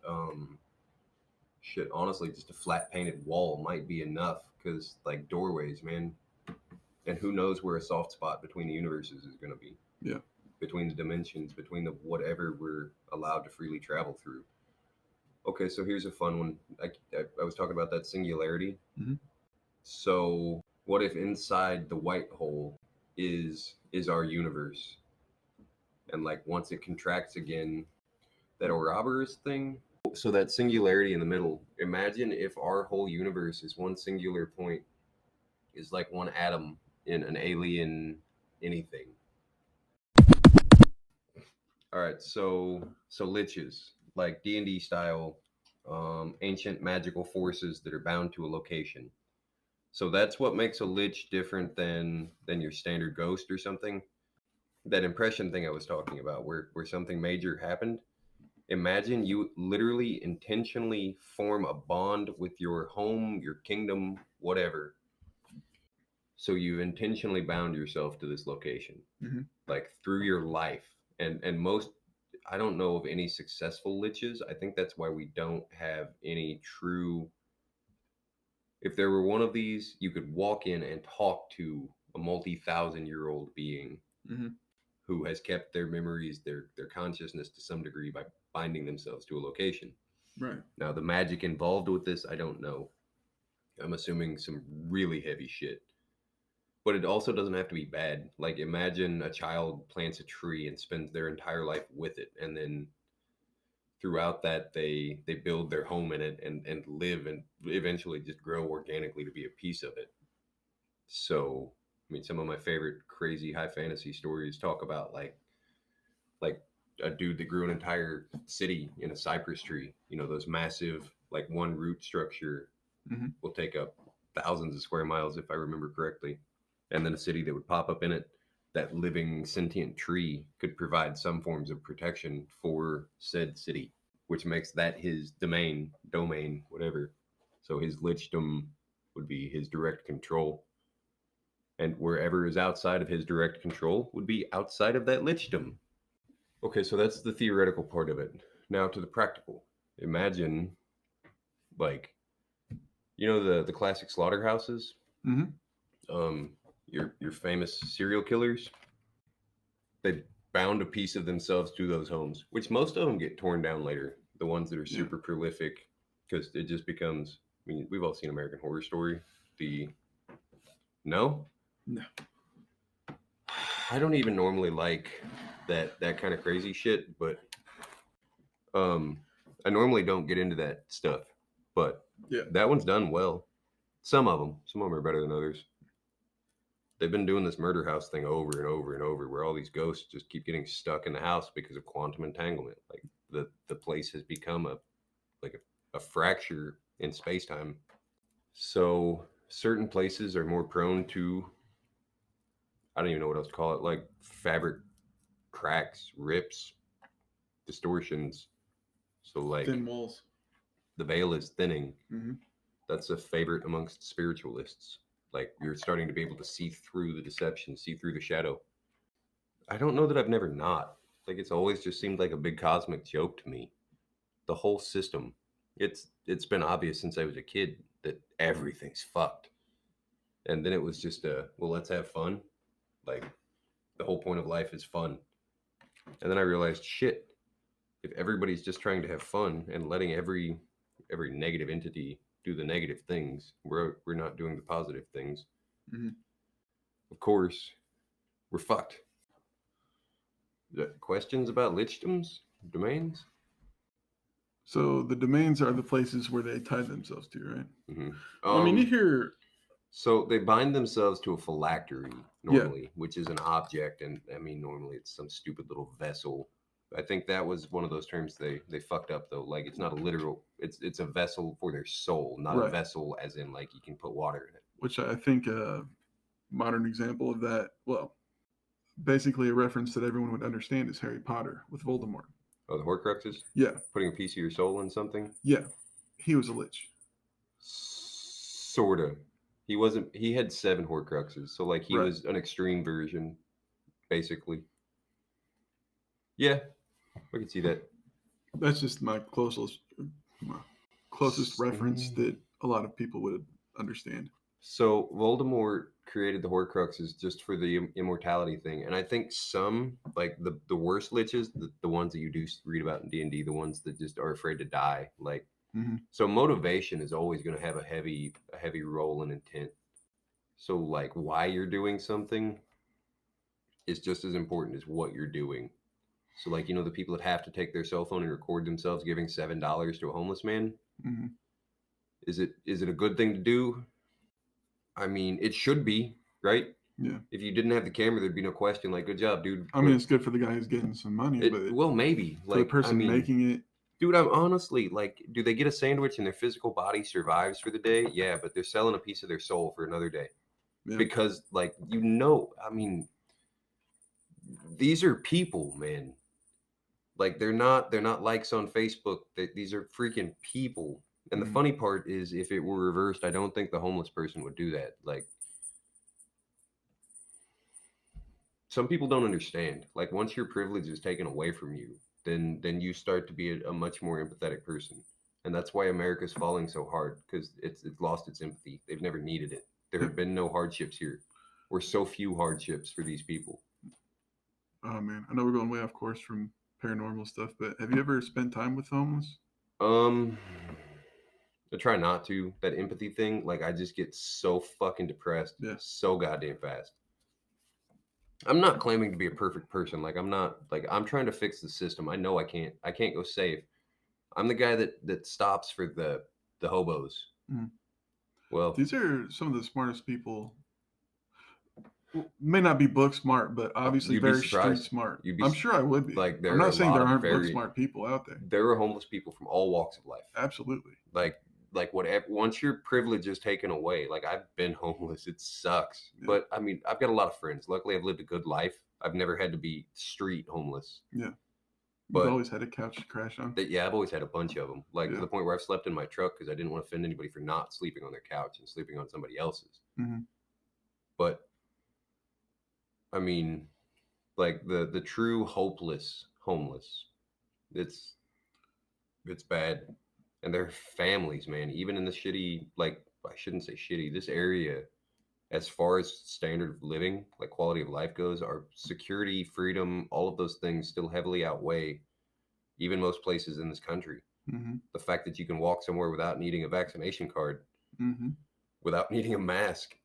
shit, honestly, just a flat painted wall might be enough, because like doorways, man. And who knows where a soft spot between the universes is going to be. Yeah. Between the dimensions, between the whatever we're allowed to freely travel through. Okay, so here's a fun one. I was talking about that singularity. So what if inside the white hole is our universe? And like once it contracts again, that Ouroboros thing. So that singularity in the middle, imagine if our whole universe is one singular point, is like one atom in an alien anything. All right, so liches, like D&D style, ancient magical forces that are bound to a location. So that's what makes a lich different than your standard ghost or something. That impression thing I was talking about, where something major happened. Imagine you literally intentionally form a bond with your home, your kingdom, whatever. So you intentionally bound yourself to this location, like through your life. And most, I don't know of any successful liches. I think that's why we don't have any true. If there were one of these, you could walk in and talk to a multi-thousand-year-old being who has kept their memories, their consciousness to some degree by binding themselves to a location. Right. Now, the magic involved with this, I don't know. I'm assuming some really heavy shit. But it also doesn't have to be bad. Like, imagine a child plants a tree and spends their entire life with it, and then throughout that they build their home in it and live and eventually just grow organically to be a piece of it. So, I mean, some of my favorite crazy high fantasy stories talk about like a dude that grew an entire city in a cypress tree. You know, those massive, like, one root structure will take up thousands of square miles, if I remember correctly. And then a city that would pop up in it, that living sentient tree could provide some forms of protection for said city, which makes that his domain, whatever. So his lichdom would be his direct control. And wherever is outside of his direct control would be outside of that lichdom. Okay, so that's the theoretical part of it. Now to the practical. Imagine, like, you know, the classic slaughterhouses? Your famous serial killers? They bound a piece of themselves to those homes, which most of them get torn down later. The ones that are super prolific, because it just becomes, I mean, we've all seen American Horror Story. No? No. I don't even normally like that kind of crazy shit, but I normally don't get into that stuff. But that one's done well. Some of them are better than others. They've been doing this murder house thing over and over and over, where all these ghosts just keep getting stuck in the house because of quantum entanglement. Like, the place has become a fracture in space-time. So certain places are more prone to, I don't even know what else to call it, like fabric cracks, rips, distortions. So, like, thin walls. The veil is thinning. That's a favorite amongst spiritualists. Like, you're starting to be able to see through the deception, see through the shadow. I don't know that I've never not. Like, it's always just seemed like a big cosmic joke to me. The whole system. It's been obvious since I was a kid that everything's fucked. And then it was just well, let's have fun. Like, the whole point of life is fun. And then I realized, shit, if everybody's just trying to have fun and letting every negative entity do the negative things, we're not doing the positive things. Of course, we're fucked. Questions about lichdoms, domains? So the domains are the places where they tie themselves to, right? Well, I mean, you hear. So they bind themselves to a phylactery normally, which is an object, and I mean, normally it's some stupid little vessel. I think that was one of those terms they fucked up, though. Like, it's not a literal, it's a vessel for their soul, not a vessel as in, like, you can put water in it. Which I think a modern example of that, well, basically a reference that everyone would understand is Harry Potter with Voldemort. Oh, the Horcruxes? Yeah. Putting a piece of your soul in something? Yeah. He was a lich. Sort of. He had 7 Horcruxes, so, like, he was an extreme version, basically. Yeah, I can see that. That's just my closest reference that a lot of people would understand. So Voldemort created the Horcruxes just for the immortality thing, and I think some, like, the worst liches, the ones that you do read about in D&D, the ones that just are afraid to die, like, so motivation is always going to have a heavy role in intent. So, like, why you're doing something is just as important as what you're doing. So, like, you know, the people that have to take their cell phone and record themselves giving $7 to a homeless man. Is it a good thing to do? I mean, it should be, right? Yeah. If you didn't have the camera, there'd be no question. Like, good job, dude. I mean, it's good for the guy who's getting some money, but well, maybe, for the person making it. Dude, I'm honestly, like, do they get a sandwich and their physical body survives for the day? Yeah, but they're selling a piece of their soul for another day. Yeah. Because, like, you know, I mean, these are people, man. Like, they're not likes on Facebook. These are freaking people. And the funny part is, if it were reversed, I don't think the homeless person would do that. Like, some people don't understand. Like once your privilege is taken away from you, then you start to be a much more empathetic person. And that's why America's falling so hard, because it's lost its empathy. They've never needed it. There have been no hardships here, or so few hardships for these people. Oh man, I know we're going way off course from paranormal stuff, but have you ever spent time with homeless? Um, I try not to. That empathy thing, like I just get so fucking depressed Yeah. so goddamn fast. I'm not claiming to be a perfect person. Like I'm not like I'm trying to fix the system. I know I can't go save. I'm the guy that stops for the hobos. Mm. Well, These are some of the smartest people. May not be book smart, but obviously you'd be very street surprised. smart. You'd be I'm sure I would be. like I'm there are not a saying lot there of aren't book very smart people out there. there are homeless people from all walks of life. Absolutely. Like whatever, once your privilege is taken away, like I've been homeless, it sucks. Yeah. But I mean, I've got a lot of friends. Luckily I've lived a good life. I've never had to be street homeless. Yeah. But you've always had a couch to crash on. yeah, I've always had a bunch of them, like Yeah. to the point where I've slept in my truck because I didn't want to offend anybody for not sleeping on their couch and sleeping on somebody else's. Mm-hmm. But I mean, like the true hopeless homeless, it's bad. And their families, man, even in the shitty, like I shouldn't say shitty, this area, as far as standard of living, like quality of life goes, our security, freedom, all of those things still heavily outweigh even most places in this country. Mm-hmm. The fact that you can walk somewhere without needing a vaccination card, Mm-hmm. without needing a mask.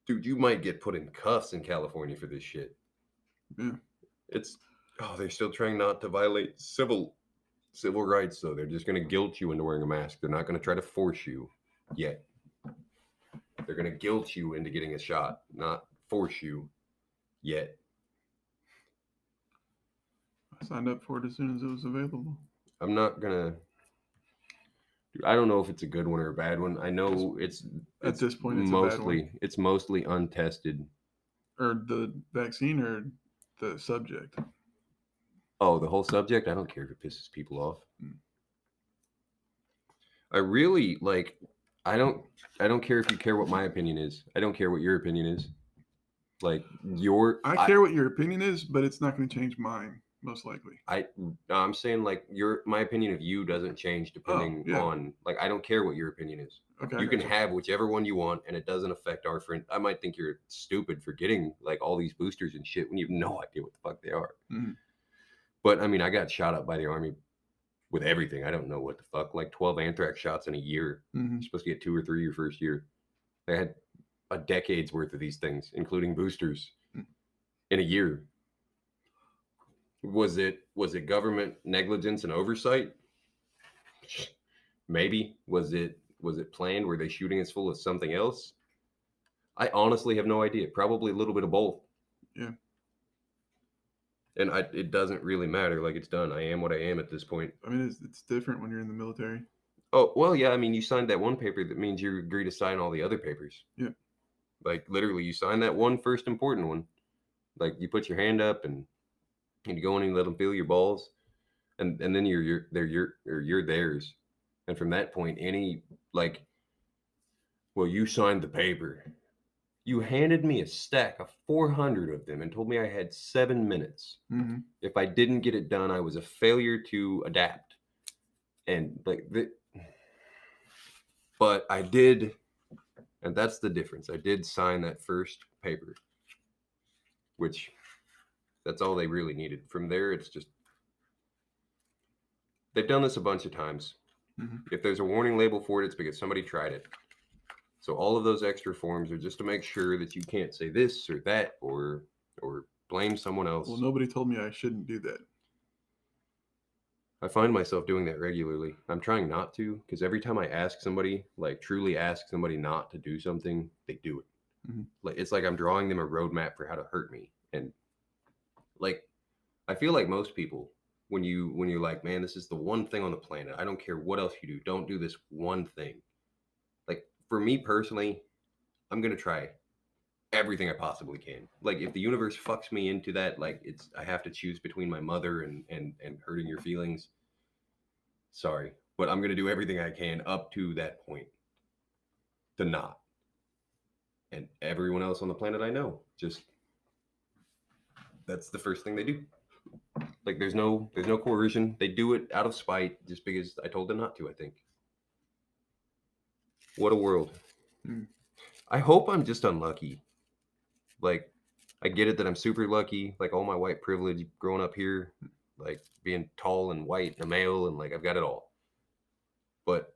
Dude, you might get put in cuffs in California for this shit. Yeah. It's they're still trying not to violate civil rights, though. They're just going to guilt you into wearing a mask. They're not going to try to force you yet. They're going to guilt you into getting a shot, not force you yet. I signed up for it as soon as it was available. I'm not going to. I don't know if it's a good one or a bad one. I know it's at this point it's mostly a bad one. It's mostly untested. Or the vaccine or the subject. Oh, the whole subject? I don't care if it pisses people off. Mm. I really like I don't care if you care what my opinion is. I don't care what your opinion is. Like I care what your opinion is, but it's not going to change mine, most likely. I'm saying like my opinion of you doesn't change depending on like I don't care what your opinion is. Okay, you can have whichever one you want, and it doesn't affect our friend. I might think you're stupid for getting like all these boosters and shit when you have no idea what the fuck they are. Mm-hmm. But I mean, I got shot up by the Army with everything. I don't know what the fuck, like 12 anthrax shots in a year. Mm-hmm. You're supposed to get 2 or 3 your first year. I had a decade's worth of these things, including boosters, in a year. Was it government negligence and oversight? Maybe. Was it planned? Were they shooting us full of something else? I honestly have no idea. Probably a little bit of both. Yeah. And it doesn't really matter. Like, it's done. I am what I am at this point. I mean, it's different when you're in the military. Oh, well, yeah. I mean, you signed that one paper. That means you agree to sign all the other papers. Yeah. Like, literally, you sign that one first important one. Like, you put your hand up and you go in and you let them feel your balls. And then you're theirs. And from that point, you signed the paper. You handed me a stack of 400 of them and told me I had 7 minutes. Mm-hmm. If I didn't get it done, I was a failure to adapt. And but I did, and that's the difference. I did sign that first paper, which that's all they really needed. From there, it's just, they've done this a bunch of times. Mm-hmm. If there's a warning label for it, it's because somebody tried it. So all of those extra forms are just to make sure that you can't say this or that or blame someone else. Well, nobody told me I shouldn't do that. I find myself doing that regularly. I'm trying not to, because every time I ask somebody, like truly ask somebody not to do something, they do it. Mm-hmm. Like it's like I'm drawing them a roadmap for how to hurt me. And like I feel like most people, when you're like, man, this is the one thing on the planet. I don't care what else you do. Don't do this one thing. Like for me personally, I'm gonna try everything I possibly can. Like if the universe fucks me into that, like I have to choose between my mother and hurting your feelings. Sorry, but I'm gonna do everything I can up to that point to not. And everyone else on the planet I know, just That's the first thing they do. Like there's no coercion. They do it out of spite just because I told them not to, I think. What a world. I hope I'm just unlucky. Like I get it that I'm super lucky, like all my white privilege growing up here, like being tall and white and a male and like I've got it all. But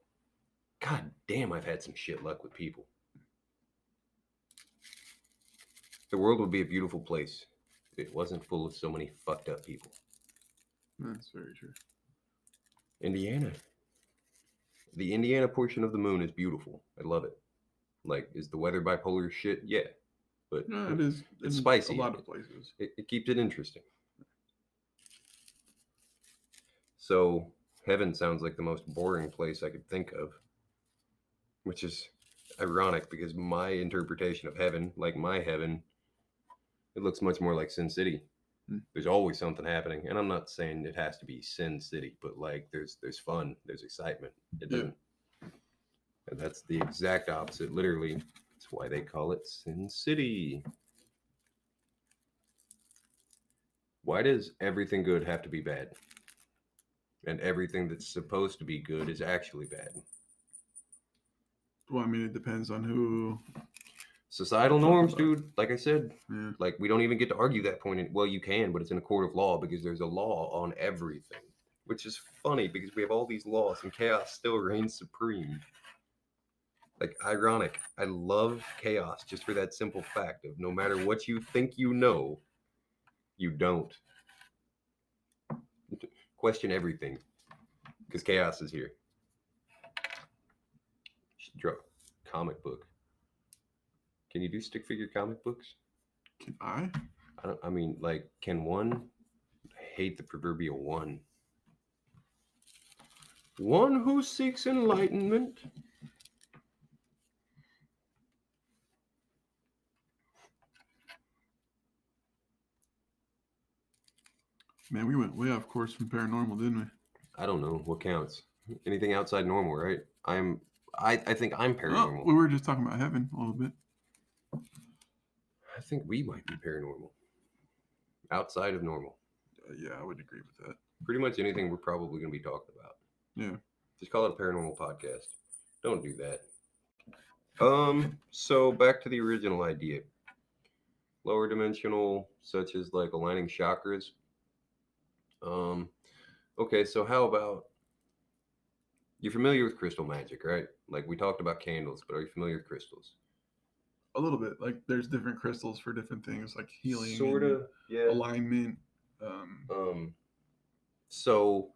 god damn, I've had some shit luck with people. The world would be a beautiful place if it wasn't full of so many fucked up people. That's very true. Indiana. The Indiana portion of the moon is beautiful. I love it. Like, is the weather bipolar shit? Yeah. But no, it is. It's spicy. A lot of places. It keeps it interesting. So, heaven sounds like the most boring place I could think of. Which is ironic because my interpretation of heaven, like my heaven, it looks much more like Sin City. There's always something happening, and I'm not saying it has to be Sin City, but like there's fun, there's excitement. It doesn't, and that's the exact opposite. Literally, that's why they call it Sin City. Why does everything good have to be bad, and everything that's supposed to be good is actually bad? Well, I mean, it depends on who. Societal norms, dude. Like I said, like we don't even get to argue that point. Well, you can, but it's in a court of law because there's a law on everything, which is funny because we have all these laws and chaos still reigns supreme. Like, ironic. I love chaos just for that simple fact of no matter what you think you know, you don't. Question everything because chaos is here. Should draw a comic book. Can you do stick figure comic books? Can I? I mean, like, can one? I hate the proverbial one. One who seeks enlightenment. Man, we went way off course from paranormal, didn't we? I don't know what counts. Anything outside normal, right? I think I'm paranormal. Oh, we were just talking about heaven a little bit. I think we might be paranormal. Outside of normal. Yeah, I would agree with that. Pretty much anything we're probably going to be talking about. Yeah. Just call it a paranormal podcast. Don't do that. So back to the original idea. Lower dimensional, such as like aligning chakras. Okay, so how about, you're familiar with crystal magic, right? Like we talked about candles, but are you familiar with crystals? A little bit. Like there's different crystals for different things, like healing, sort of, yeah, alignment. So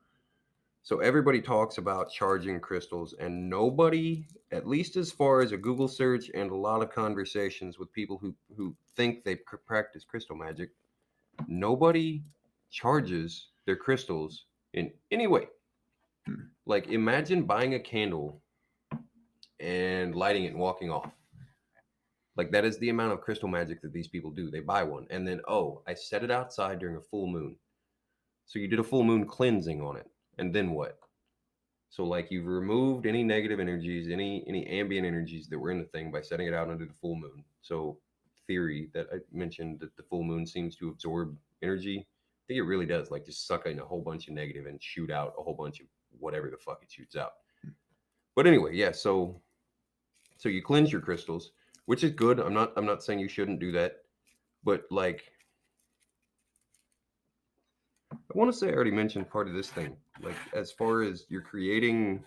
everybody talks about charging crystals, and nobody, at least as far as a Google search and a lot of conversations with people who think they practice crystal magic, nobody charges their crystals in any way. Like imagine buying a candle and lighting it and walking off. Like that is the amount of crystal magic that these people do. They buy one and then, oh, I set it outside during a full moon. So you did a full moon cleansing on it. And then what? So like you've removed any negative energies, any ambient energies that were in the thing by setting it out under the full moon. So theory that I mentioned that the full moon seems to absorb energy. I think it really does, like just suck in a whole bunch of negative and shoot out a whole bunch of whatever the fuck it shoots out. But anyway, yeah, so you cleanse your crystals, which is good. I'm not saying you shouldn't do that, but like I want to say I already mentioned part of this thing, like as far as you're creating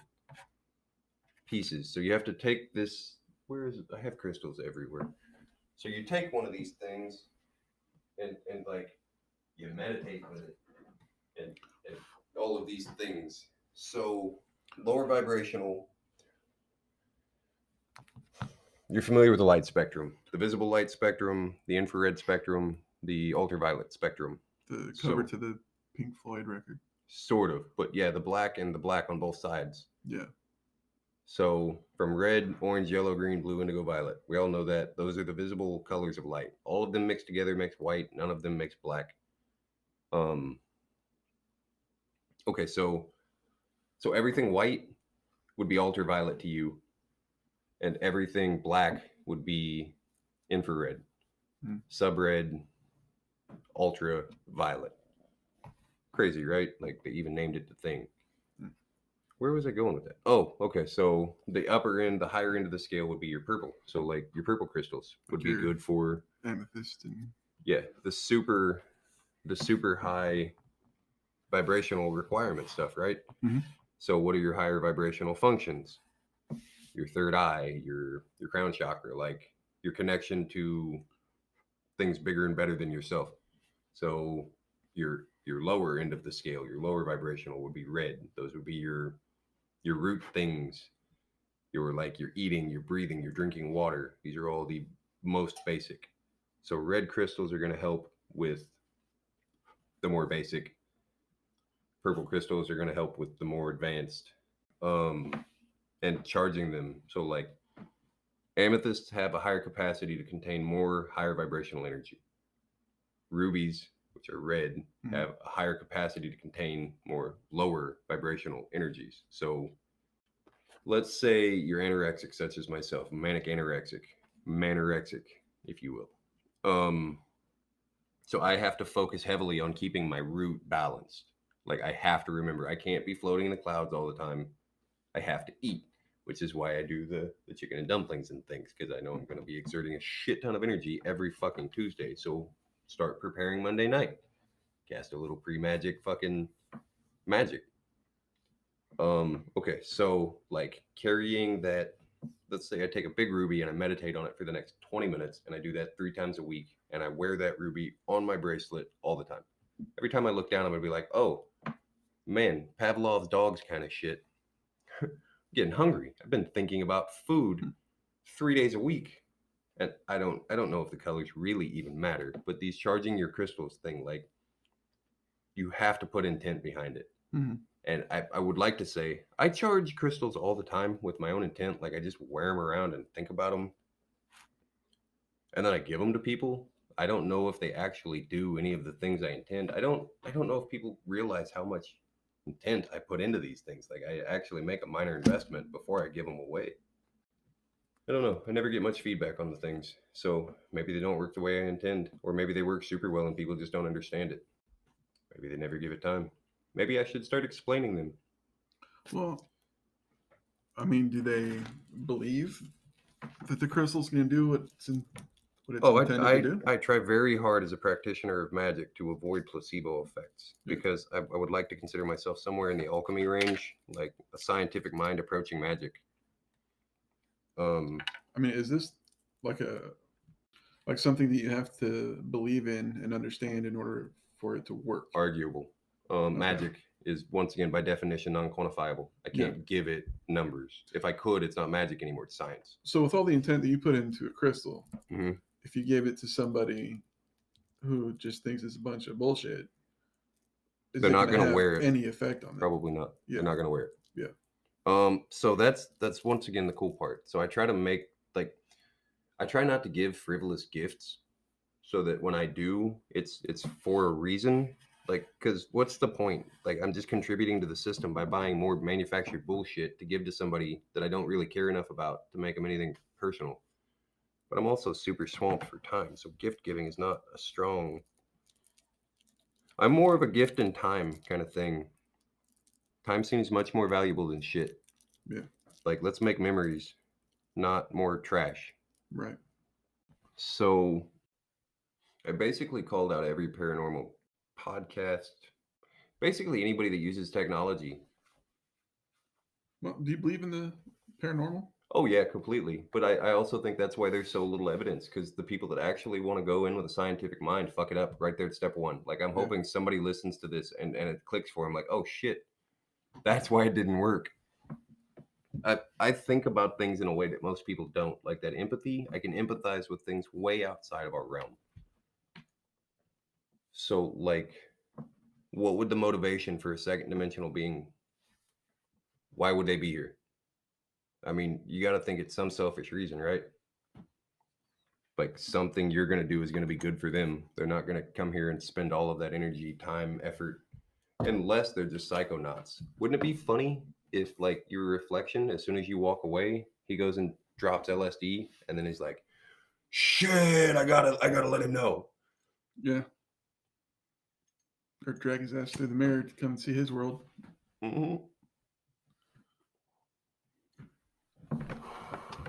pieces. So you have to take this, where is it? I have crystals everywhere. So you take one of these things and like you meditate with it and all of these things. So lower vibrational. You're familiar with the light spectrum, the visible light spectrum, the infrared spectrum, the ultraviolet spectrum. The cover to the Pink Floyd record. Sort of, but yeah, the black and the black on both sides. Yeah. So from red, orange, yellow, green, blue, indigo, violet. We all know that those are the visible colors of light. All of them mixed together makes white. None of them makes black. Okay, so everything white would be ultraviolet to you, and everything black would be infrared, sub-red, ultraviolet. Crazy, right? Like they even named it the thing. Where was I going with that? Oh, okay. So the upper end, the higher end of the scale would be your purple. So like your purple crystals would be good for amethyst and the super high vibrational requirement stuff, right? Mm-hmm. So what are your higher vibrational functions? Your third eye, your crown chakra, like your connection to things bigger and better than yourself. So your lower end of the scale, your lower vibrational would be red. Those would be your root things. Your eating, your breathing, your drinking water. These are all the most basic. So red crystals are going to help with the more basic. Purple crystals are going to help with the more advanced. And charging them. So like amethysts have a higher capacity to contain more higher vibrational energy. Rubies, which are red, have a higher capacity to contain more lower vibrational energies. So let's say you're anorexic, such as myself, manic anorexic, manorexic, if you will. So I have to focus heavily on keeping my root balanced. Like I have to remember, I can't be floating in the clouds all the time. I have to eat, which is why I do the chicken and dumplings and things, because I know I'm going to be exerting a shit ton of energy every fucking Tuesday. So start preparing Monday night. Cast a little pre-magic fucking magic. Okay, so like carrying that, let's say I take a big ruby and I meditate on it for the next 20 minutes, and I do that 3 times a week, and I wear that ruby on my bracelet all the time. Every time I look down, I'm gonna be like, oh man, Pavlov's dog's kind of shit. Getting hungry. I've been thinking about food 3 days a week. And I don't know if the colors really even matter, but these charging your crystals thing, like you have to put intent behind it. Mm-hmm. And I would like to say I charge crystals all the time with my own intent. Like I just wear them around and think about them, and then I give them to people. I don't know if they actually do any of the things I intend. I don't know if people realize how much intent I put into these things. Like I actually make a minor investment before I give them away. I don't know. I never get much feedback on the things. So maybe they don't work the way I intend, or maybe they work super well and people just don't understand it. Maybe they never give it time. Maybe I should start explaining them. Well, I mean, do they believe that the crystal's going to do what it's intended to do? I try very hard as a practitioner of magic to avoid placebo effects, because I would like to consider myself somewhere in the alchemy range, like a scientific mind approaching magic. I mean, is this like something that you have to believe in and understand in order for it to work? Arguable. Magic is, once again, by definition, non-quantifiable. I can't give it numbers. If I could, it's not magic anymore. It's science. So with all the intent that you put into a crystal, if you gave it to somebody who just thinks it's a bunch of bullshit, they're not going to wear it. Any effect on them? Probably not. Yeah. They're not going to wear it. Yeah. So that's once again the cool part. So I try to make, like, I try not to give frivolous gifts, so that when I do, it's for a reason. Like, because what's the point? Like, I'm just contributing to the system by buying more manufactured bullshit to give to somebody that I don't really care enough about to make them anything personal. But I'm also super swamped for time, so gift giving is not a strong. I'm more of a gift and time kind of thing. Time seems much more valuable than shit. Yeah. Like, let's make memories, not more trash. Right. So I basically called out every paranormal podcast, basically anybody that uses technology. Well, do you believe in the paranormal? Oh yeah, completely. But I also think that's why there's so little evidence, because the people that actually want to go in with a scientific mind fuck it up right there at step one. Like, I'm hoping somebody listens to this and it clicks for them, like, oh shit, that's why it didn't work. I think about things in a way that most people don't. Like that empathy, I can empathize with things way outside of our realm. So, like, what would the motivation for a second dimensional being? Why would they be here? I mean, you got to think it's some selfish reason, right? Like, something you're going to do is going to be good for them. They're not going to come here and spend all of that energy, time, effort, unless they're just psychonauts. Wouldn't it be funny if, like, your reflection, as soon as you walk away, he goes and drops LSD, and then he's like, shit, I gotta let him know. Yeah. Or drag his ass through the mirror to come and see his world. Mm-hmm.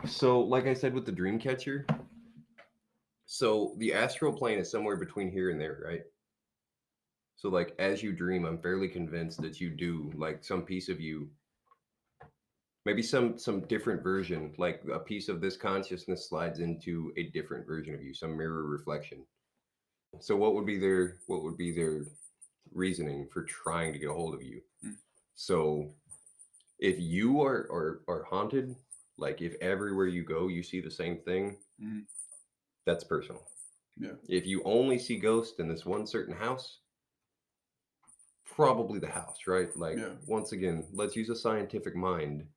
So, like I said with the dream catcher, so the astral plane is somewhere between here and there, right? So, like, as you dream, I'm fairly convinced that you do, like, some piece of you, maybe some different version, like a piece of this consciousness slides into a different version of you, some mirror reflection. So, what would be their reasoning for trying to get a hold of you? Mm. So, if you are haunted, like if everywhere you go you see the same thing, Mm. that's personal. Yeah. If you only see ghosts in this one certain house, probably the house, right? Like, Yeah. once again, let's use a scientific mind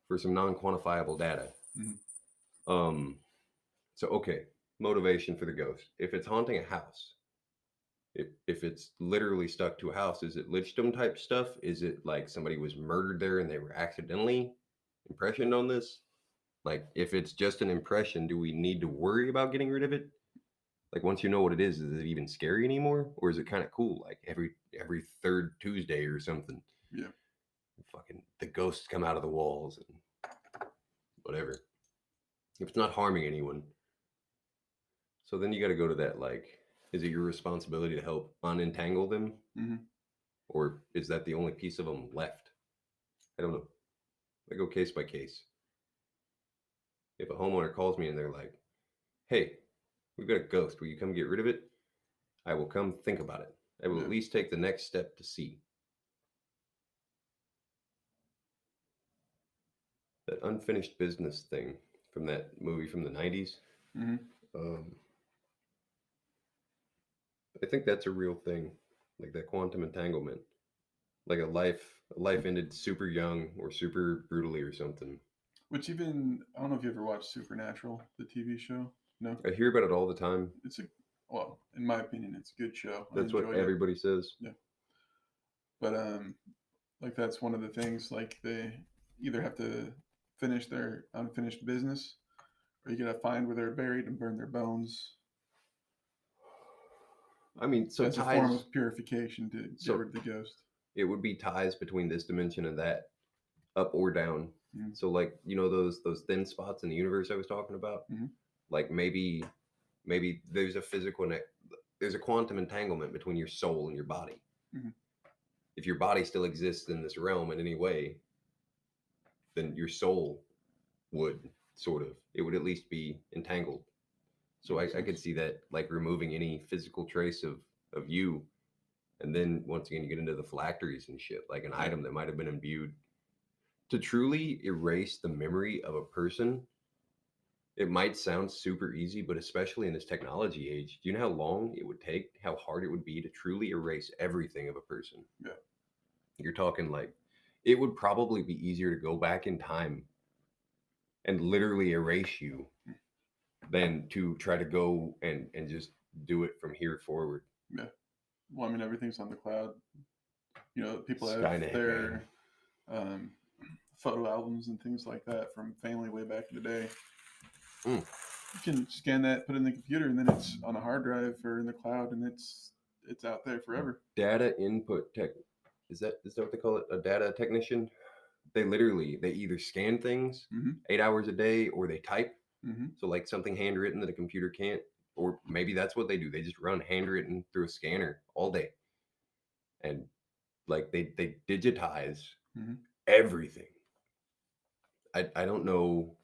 for some non-quantifiable data. Mm. Um, so okay, motivation for the ghost. If it's haunting a house, if it's literally stuck to a house, is it Lichdom type stuff? Is it like somebody was murdered there and they were accidentally impressioned on this? Like, if it's just an impression, do we need to worry about getting rid of it? Like, once you know what it is it even scary anymore, or is it kind of cool? Like every third Tuesday or something, Yeah. fucking the ghosts come out of the walls and whatever. If it's not harming anyone, so then you got to go to that. Like, is it your responsibility to help unentangle them, Mm-hmm. or is that the only piece of them left? I don't know. I go case by case. If a homeowner calls me and they're like, "Hey, we've got a ghost. Will you come get rid of it?" I will come think about it. I will Yeah. at least take the next step to see. That unfinished business thing from that movie from the 90s. Mm-hmm. Um, I think that's a real thing, like that quantum entanglement. Like a life ended super young or super brutally or something. Which even I don't know if you ever watched Supernatural, the TV show. No, I hear about it all the time. it's a well, in my opinion, it's a good show. I That's what enjoyed it. everybody says. Yeah, but like that's one of the things. Like they either have to finish their unfinished business, or you gotta find where they're buried and burn their bones I mean, so as a form ties. of purification to get So rid of the ghost. it would be ties between this dimension and that, up or down. Mm-hmm. So, like, those thin spots in the universe I was talking about. Mm-hmm. Like, maybe there's a quantum entanglement between your soul and your body. Mm-hmm. If your body still exists in this realm in any way, then your soul would, sort of, it would at least be entangled. So I could see that, like, removing any physical trace of you, and then once again you get into the phylacteries and shit, like an item that might have been imbued. To truly erase the memory of a person, it might sound super easy, but especially in this technology age, do you know how long it would take, how hard it would be to truly erase everything of a person? Yeah. You're talking like, it would probably be easier to go back in time and literally erase you than to try to go and just do it from here forward. Yeah. Well, I mean, everything's on the cloud. People have Skynet, man. their um, photo albums and things like that from family way back in the day. Mm. You can scan that, put it in the computer, and then it's on a hard drive or in the cloud, and it's out there forever. Data input tech. Is that what they call it? A data technician? They either scan things Mm-hmm. 8 hours a day, or they type. Mm-hmm. So, like, something handwritten that a computer can't, or maybe that's what they do. They just run handwritten through a scanner all day, and like they digitize Mm-hmm. everything. I don't know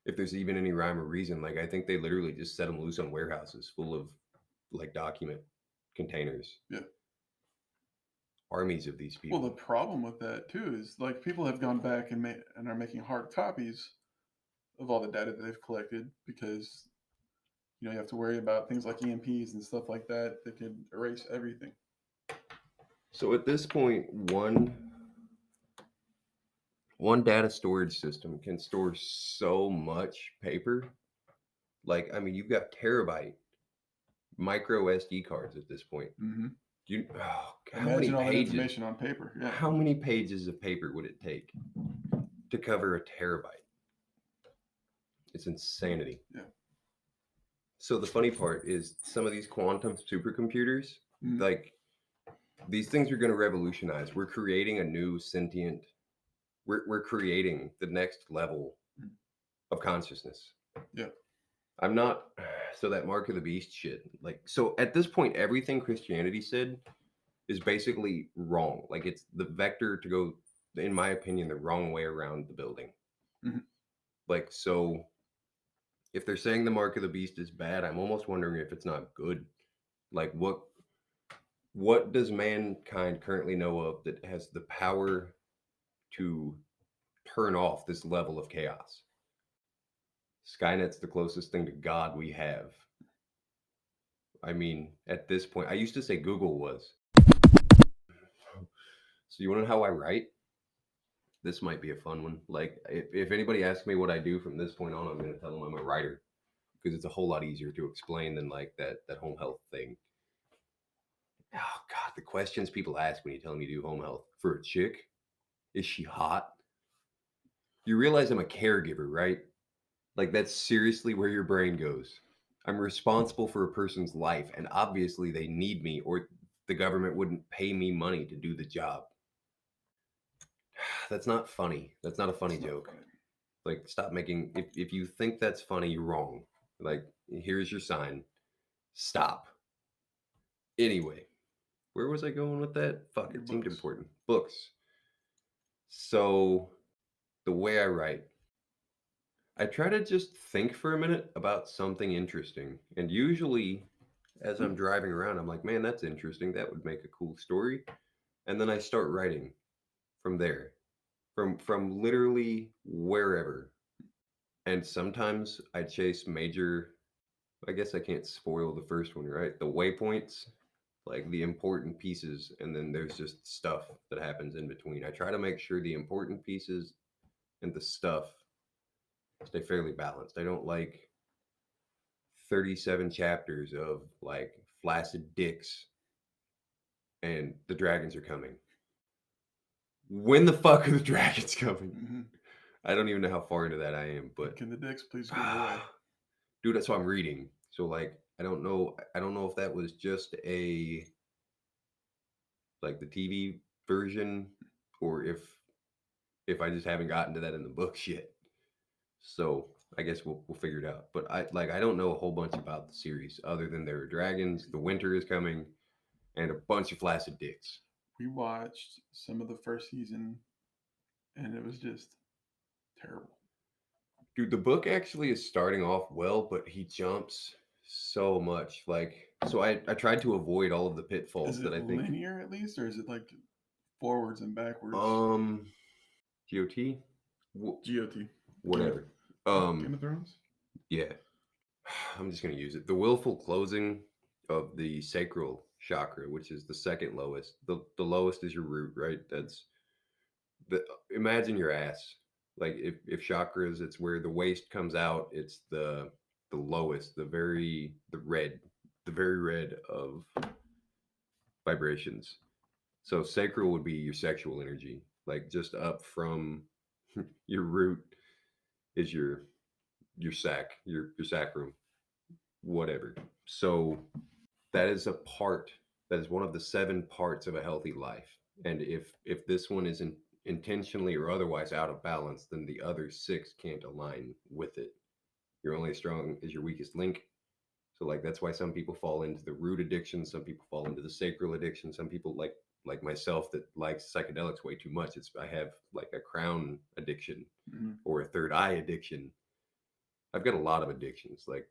if there's even any rhyme or reason. Like, I think they literally just set them loose on warehouses full of, like, document containers. Yeah. Armies of these people. Well, the problem with that too is like people have gone back and are making hard copies of all the data that they've collected because you have to worry about things like EMPs and stuff like that that could erase everything. So at this point, one data storage system can store so much paper. Like, I mean, you've got terabyte micro SD cards at this point. Mm-hmm. How many Imagine all that pages? information on paper. Yeah. How many pages of paper would it take to cover a terabyte? It's insanity. Yeah. So the funny part is some of these quantum supercomputers, Mm-hmm. like, these things are going to revolutionize. We're creating a new sentient. We're creating the next level of consciousness. Yeah. I'm not. So that mark of the beast shit. Like, so at this point, everything Christianity said is basically wrong. Like, it's the vector to go, in my opinion, the wrong way around the building. Mm-hmm. Like, so if they're saying the mark of the beast is bad, I'm almost wondering if it's not good. Like, what does mankind currently know of that has the power to turn off this level of chaos? Skynet's the closest thing to God we have. I mean, at this point, I used to say Google was. So you want to know how I write? This might be a fun one. Like, if anybody asks me what I do from this point on, I'm going to tell them I'm a writer because it's a whole lot easier to explain than like that home health thing. Oh God, the questions people ask when you tell them you do home health for a chick: is she hot? You realize I'm a caregiver, right? Like, that's seriously where your brain goes. I'm responsible for a person's life, and obviously they need me, or the government wouldn't pay me money to do the job. That's not funny. That's not a funny joke. Funny. Like, stop making. If you think that's funny, you're wrong. Like, here's your sign. Stop. Anyway, where was I going with that? Fuck, it seemed important. Books. So, the way I write, I try to just think for a minute about something interesting. And usually, as I'm driving around, I'm like, man, that's interesting. That would make a cool story. And then I start writing from there, from literally wherever. And sometimes I chase major, I guess I can't spoil the first one, right? The waypoints, like the important pieces, and then there's just stuff that happens in between. I try to make sure the important pieces and the stuff stay fairly balanced. I don't like 37 chapters of like flaccid dicks and the dragons are coming. When the fuck are the dragons coming? Mm-hmm. I don't even know how far into that I am, but can the dicks please go away? Dude, that's what I'm reading. So like I don't know if that was just a like the TV version or if I just haven't gotten to that in the books yet. So I guess we'll figure it out. But I don't know a whole bunch about the series other than there are dragons, the winter is coming, and a bunch of flaccid dicks. We watched some of the first season, and it was just terrible. Dude, the book actually is starting off well, but he jumps so much. Like, so I tried to avoid all of the pitfalls Is that it I think. linear at least, or is it like forwards and backwards? GOT, GOT. whatever. Game of Thrones. Yeah, I'm just gonna use it. The willful closing of the sacral chakra, which is the second lowest. The lowest is your root, right? That's the imagine your ass. Like if chakras, it's where the waste comes out. It's the lowest, the very red of vibrations. So sacral would be your sexual energy, like just up from your root is your sac, your sacrum, whatever. So that is a part. That is one of the 7 parts of a healthy life. And if this one isn't intentionally or otherwise out of balance, then the other 6 can't align with it. You're only as strong as your weakest link. So like that's why some people fall into the root addiction, some people fall into the sacral addiction, some people like myself that likes psychedelics way too much. I have like a crown addiction or a third eye addiction. I've got a lot of addictions. Like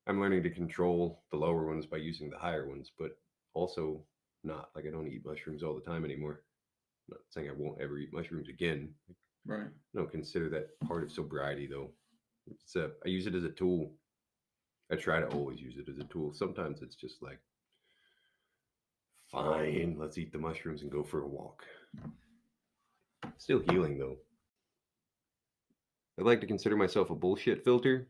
I'm learning to control the lower ones by using the higher ones, but also not. Like I don't eat mushrooms all the time anymore. I'm not saying I won't ever eat mushrooms again. Right. I don't consider that part of sobriety though. I use it as a tool. I try to always use it as a tool. Sometimes it's just like, fine, let's eat the mushrooms and go for a walk. Still healing though. I like to consider myself a bullshit filter.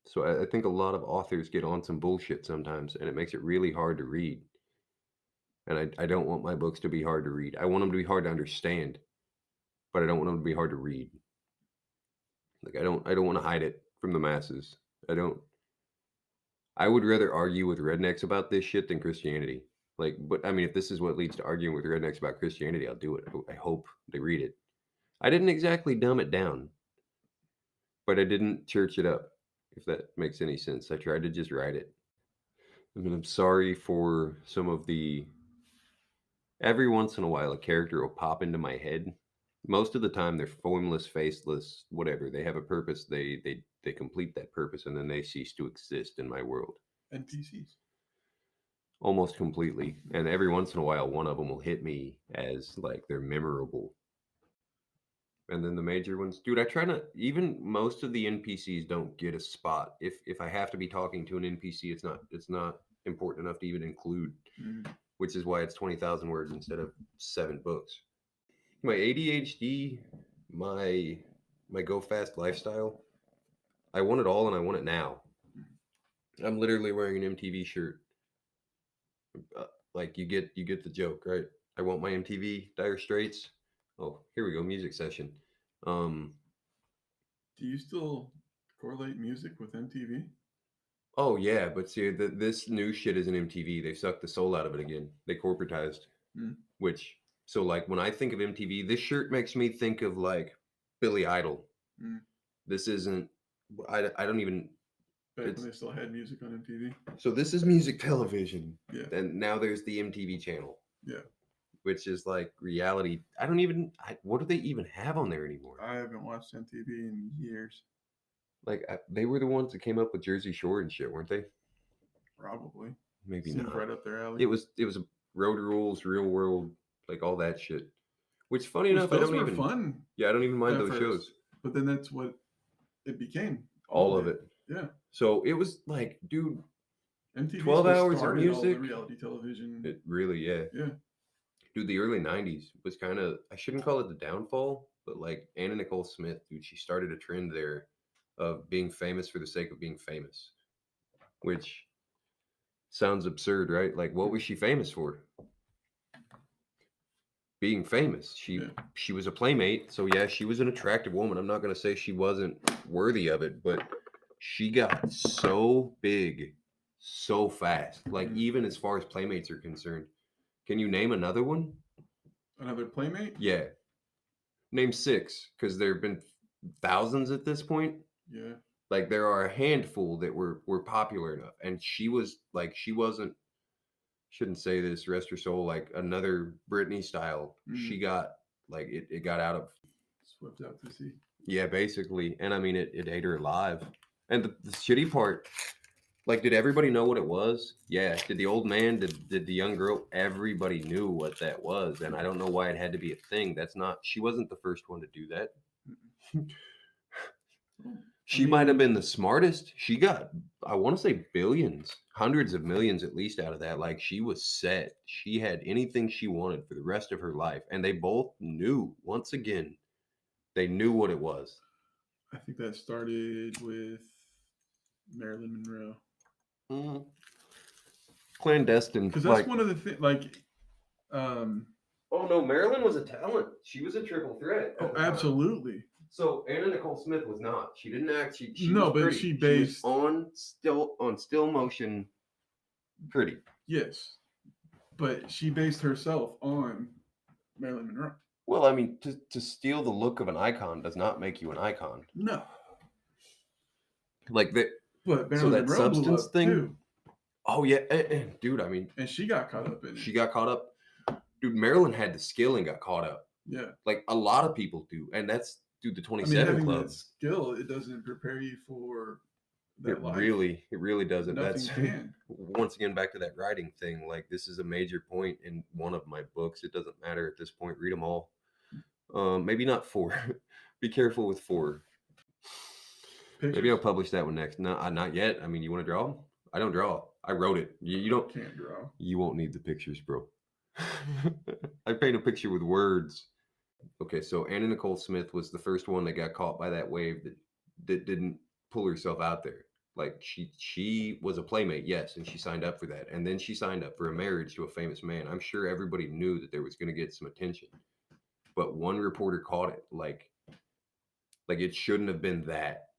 So I think a lot of authors get on some bullshit sometimes, and it makes it really hard to read. And I don't want my books to be hard to read. I want them to be hard to understand, but I don't want them to be hard to read. Like I don't want to hide it from the masses. I would rather argue with rednecks about this shit than Christianity. Like, but I mean, if this is what leads to arguing with rednecks about Christianity, I'll do it. I hope they read it. I didn't exactly dumb it down, but I didn't church it up, if that makes any sense. I tried to just write it. I mean, I'm sorry for some of the. Every once in a while, a character will pop into my head. Most of the time, they're formless, faceless, whatever. They have a purpose. They complete that purpose, and then they cease to exist in my world. NPCs. Almost completely. And every once in a while, one of them will hit me as like they're memorable. And then the major ones, dude, I try to. Even most of the NPCs don't get a spot. If I have to be talking to an NPC, it's not important enough to even include. Which is why it's 20,000 words instead of 7 books. My ADHD, my go fast lifestyle, I want it all and I want it now. I'm literally wearing an MTV shirt. Like you get the joke, right? I want my MTV Dire Straits. Oh, here we go, music session. Do you still correlate music with MTV? Oh yeah, but see, this new shit isn't MTV. They sucked the soul out of it again. They corporatized, which so like when I think of MTV, this shirt makes me think of like Billy Idol. This isn't. I don't even. Back when they still had music on MTV. So this is music television. Yeah. And now there's the MTV channel. Yeah. Which is like reality. I don't even. What do they even have on there anymore? I haven't watched MTV in years. Like they were the ones that came up with Jersey Shore and shit, weren't they? Probably. Maybe Seems not. right up their alley. It was Road Rules, Real World, like all that shit. Which funny enough, I don't even fun. Yeah, I don't even mind those shows. But then that's what it became. All of it. Yeah. So it was like, dude, MTV 12 hours of music. All the reality television. It really, yeah. Yeah. Dude, the early 90s was kind of, I shouldn't call it the downfall, but like Anna Nicole Smith, dude, she started a trend there of being famous for the sake of being famous, which sounds absurd, right? Like, what was she famous for? Being famous. She was a playmate, so yeah, she was an attractive woman. I'm not going to say she wasn't worthy of it, but she got so big so fast. Like, even as far as playmates are concerned. Can you name another one? Another playmate? Yeah. Name 6, because there have been thousands at this point. Yeah. Like there are a handful that were popular enough. And she was like, she wasn't, shouldn't say this, rest her soul, like another Britney style. She got like it got out of swept out to sea. Yeah, basically. And I mean it ate her alive. And the shitty part, like, did everybody know what it was? Yeah. Did the old man, did the young girl, everybody knew what that was. And I don't know why it had to be a thing. She wasn't the first one to do that. She might have been the smartest. She got, I want to say billions, hundreds of millions at least out of that. Like she was set. She had anything she wanted for the rest of her life. And they both knew, once again, they knew what it was. I think that started with Marilyn Monroe. Clandestine. Because that's one of the things, like... Oh, no, Marilyn was a talent. She was a triple threat. Oh, absolutely. So Anna Nicole Smith was not. She didn't act. She no, was but pretty. she based she was on still motion. Pretty. Yes, but she based herself on Marilyn Monroe. Well, I mean, to steal the look of an icon does not make you an icon. No. Like that. But Marilyn so that Monroe substance thing. Too. Oh yeah, dude. I mean, and she got caught up in it. She got caught up. Dude, Marilyn had the skill and got caught up. Yeah. Like a lot of people do, and that's. Dude, the 27 having Club. That skill, it doesn't prepare you for that life. It really doesn't. Nothing can. Once again, back to that writing thing. Like this is a major point in one of my books. It doesn't matter at this point. Read them all. Maybe not 4. Be careful with 4. Pictures. Maybe I'll publish that one next. No, not yet. I mean, you want to draw? I don't draw. I wrote it. You don't. Can't draw. You won't need the pictures, bro. I paint a picture with words. Okay, so Anna Nicole Smith was the first one that got caught by that wave that didn't pull herself out there. Like she was a playmate, yes, and she signed up for that. And then she signed up for a marriage to a famous man. I'm sure everybody knew that there was going to get some attention. But one reporter caught it. Like it shouldn't have been that.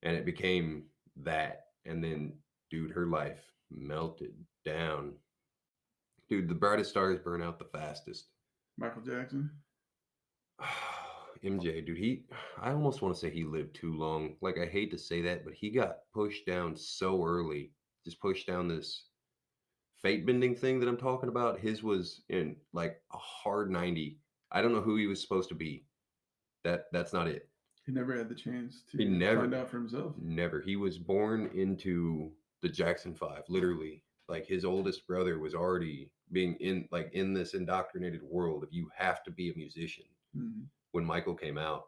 And it became that. And then, dude, her life melted down. Dude, the brightest stars burn out the fastest. Michael Jackson. MJ, dude, I almost want to say he lived too long. Like, I hate to say that, but he got pushed down so early. Just pushed down this fate bending thing that I'm talking about. His was in like a hard 90. I don't know who he was supposed to be. That's not it. He never had the chance He to never find out for himself. Never. He was born into the Jackson 5, literally. Like his oldest brother was already being in this indoctrinated world of you have to be a musician. Mm-hmm. When Michael came out,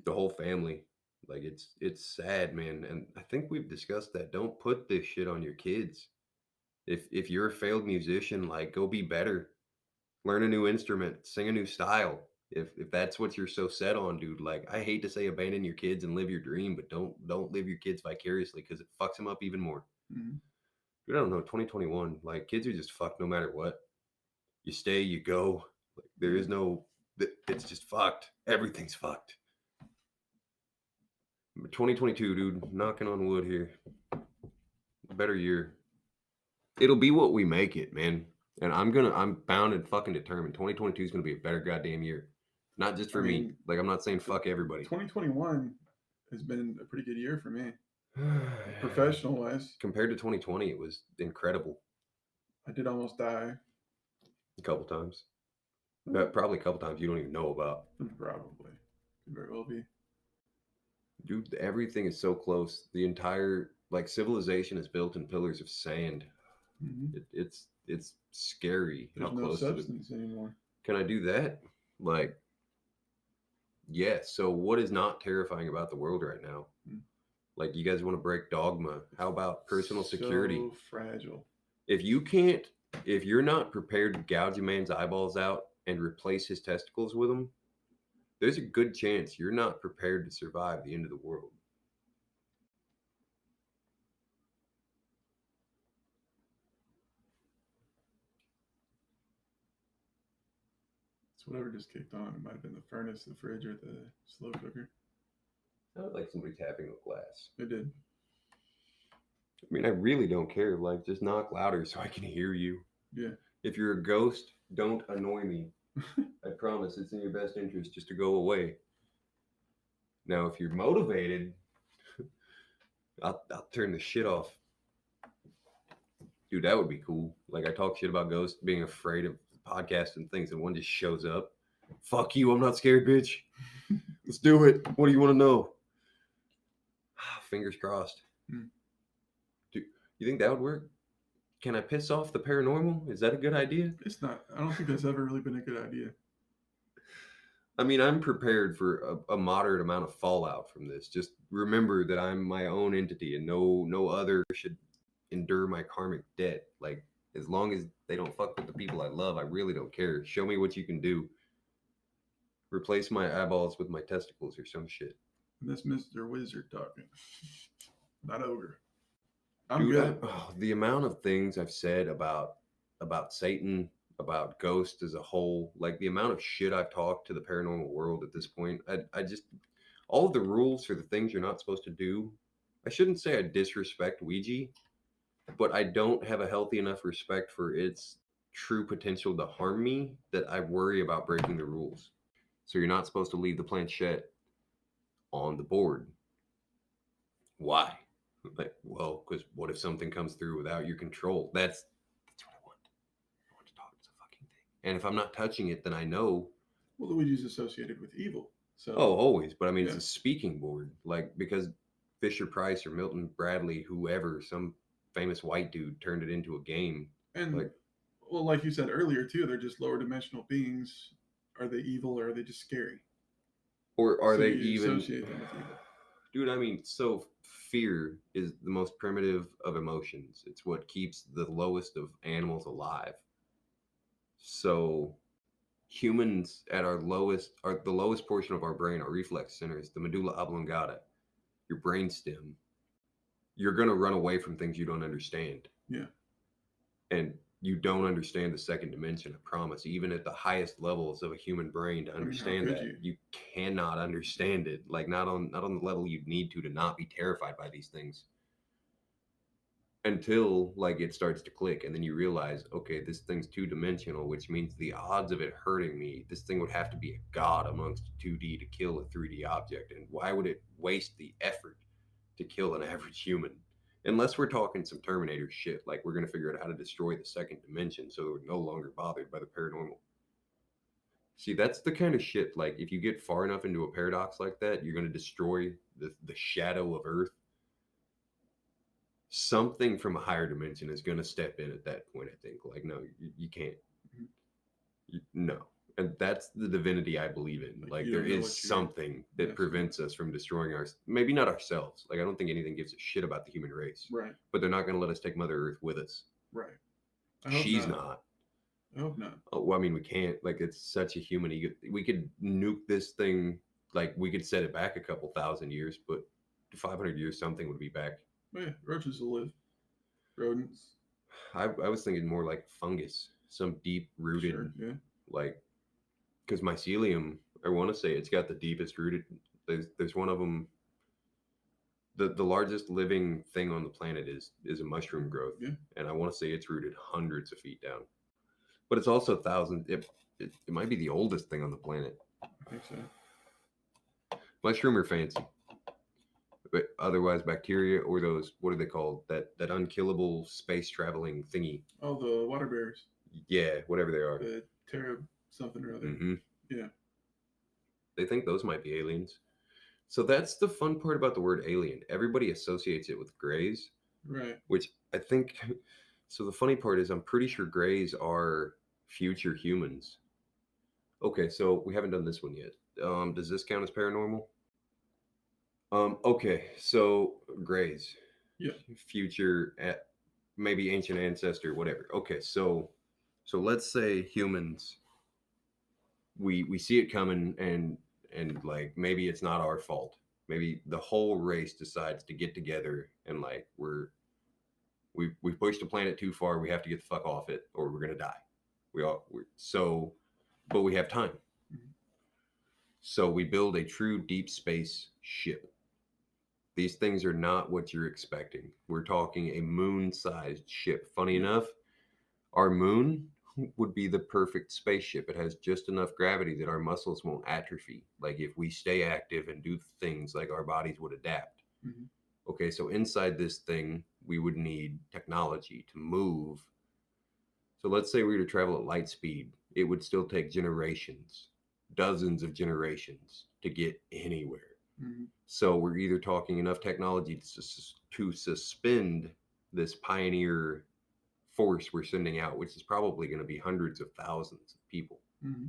the whole family, like it's sad, man. And I think we've discussed that. Don't put this shit on your kids. If you're a failed musician, like go be better. Learn a new instrument, sing a new style. If that's what you're so set on, dude, like I hate to say abandon your kids and live your dream, but don't live your kids vicariously because it fucks them up even more. Mm-hmm. Dude, I don't know, 2021, like kids are just fucked no matter what. You stay, you go. Like there is no, it's just fucked. Everything's fucked. 2022, dude, knocking on wood here. Better year. It'll be what we make it, man. And I'm bound and fucking determined. 2022 is gonna be a better goddamn year. Not just for me. Like I'm not saying fuck everybody. 2021 has been a pretty good year for me. Professional wise. Compared to 2020, it was incredible. I did almost die. A couple times. But probably a couple times you don't even know about. Probably. Could very well be. Dude, everything is so close. The entire like civilization is built in pillars of sand. Mm-hmm. It's scary. There's no substance anymore. Can I do that? Like, yeah. So what is not terrifying about the world right now? Like, you guys want to break dogma? How about personal security? So fragile. If you're not prepared to gouge a man's eyeballs out and replace his testicles with them, there's a good chance you're not prepared to survive the end of the world. It's whatever just kicked on. It might have been the furnace, the fridge, or the slow cooker. Sounded like somebody tapping a glass. It did. I mean, I really don't care. Like, just knock louder so I can hear you. Yeah. If you're a ghost, don't annoy me. I promise it's in your best interest just to go away. Now, if you're motivated, I'll turn the shit off. Dude, that would be cool. Like, I talk shit about ghosts being afraid of podcasts and things, and one just shows up. Fuck you, I'm not scared, bitch. Let's do it. What do you want to know? Fingers crossed. Dude, you think that would work? Can I piss off the paranormal? Is that a good idea? It's not. I don't think that's ever really been a good idea. I mean, I'm prepared for a moderate amount of fallout from this. Just remember that I'm my own entity and no other should endure my karmic debt. Like, as long as they don't fuck with the people I love, I really don't care. Show me what you can do. Replace my eyeballs with my testicles or some shit. And that's Mr. Wizard talking. Not ogre. I'm good. The amount of things I've said about Satan, about ghosts as a whole, like the amount of shit I've talked to the paranormal world at this point, I just, all of the rules for the things you're not supposed to do, I shouldn't say I disrespect Ouija, but I don't have a healthy enough respect for its true potential to harm me that I worry about breaking the rules. So you're not supposed to leave the planchette on the board. Why? Like, well, because what if something comes through without your control? That's what I want. I want to talk to the fucking thing. And if I'm not touching it, then I know. Well, the Ouija's associated with evil. So. Oh, always. But I mean, it's a speaking board. Like, because Fisher Price or Milton Bradley, whoever, some famous white dude turned it into a game. And, well, like you said earlier, too, they're just lower dimensional beings. Are they evil or are they just scary? Or are they even... associate them with evil? Dude, I mean, so fear is the most primitive of emotions. It's what keeps the lowest of animals alive. So humans at our lowest, the lowest portion of our brain, our reflex centers, the medulla oblongata, your brainstem, you're going to run away from things you don't understand. Yeah. And you don't understand the second dimension, I promise. Even at the highest levels of a human brain to understand you cannot understand it. Like not on the level you'd need to not be terrified by these things. until like it starts to click, and then you realize, okay, this thing's two-dimensional, which means the odds of it hurting me, this thing would have to be a god amongst 2D to kill a 3D object, and why would it waste the effort to kill an average human? Unless we're talking some Terminator shit, like we're gonna figure out how to destroy the second dimension so that we're no longer bothered by the paranormal. See, that's the kind of shit, like if you get far enough into a paradox like that, you're gonna destroy the shadow of Earth. Something from a higher dimension is going to step in at that point. I think, like, no, you can't. No, and that's the divinity I believe in. Like there is something that prevents us from destroying maybe not ourselves. Like I don't think anything gives a shit about the human race. Right. But they're not going to let us take Mother Earth with us. Right. She's not. I hope not. Oh, well, I mean, we can't. Like it's such a human ego. We could nuke this thing. Like we could set it back a couple thousand years, but 500 years, something would be back. Yeah, roaches will live. Rodents. I was thinking more like fungus, some deep rooted, like, because mycelium, I want to say it's got the deepest rooted. There's one of them. The largest living thing on the planet is a mushroom growth, and I want to say it's rooted hundreds of feet down, but it's also thousands. It might be the oldest thing on the planet. I think so. Mushroom are fancy. But otherwise bacteria, or those, what are they called, that unkillable space traveling thingy? Oh, the water bears. Yeah, whatever they are. The Terra something or other. Mm-hmm. Yeah, they think those might be aliens. So that's the fun part about the word alien. Everybody associates it with grays, right? Which I think, so the funny part is I'm pretty sure grays are future humans. Okay, so we haven't done this one yet. Does this count as paranormal? Okay, so grays, future, maybe ancient ancestor, whatever. Okay, so let's say humans, we see it coming, and like maybe it's not our fault. Maybe the whole race decides to get together and like we pushed the planet too far. We have to get the fuck off it, or we're gonna die. But we have time. Mm-hmm. So we build a true deep space ship. These things are not what you're expecting. We're talking a moon-sized ship. Funny enough, our moon would be the perfect spaceship. It has just enough gravity that our muscles won't atrophy. Like if we stay active and do things, like our bodies would adapt. Mm-hmm. Okay, so inside this thing, we would need technology to move. So let's say we were to travel at light speed. It would still take generations, dozens of generations to get anywhere. Mm-hmm. So we're either talking enough technology to suspend this pioneer force we're sending out, which is probably going to be hundreds of thousands of people, mm-hmm.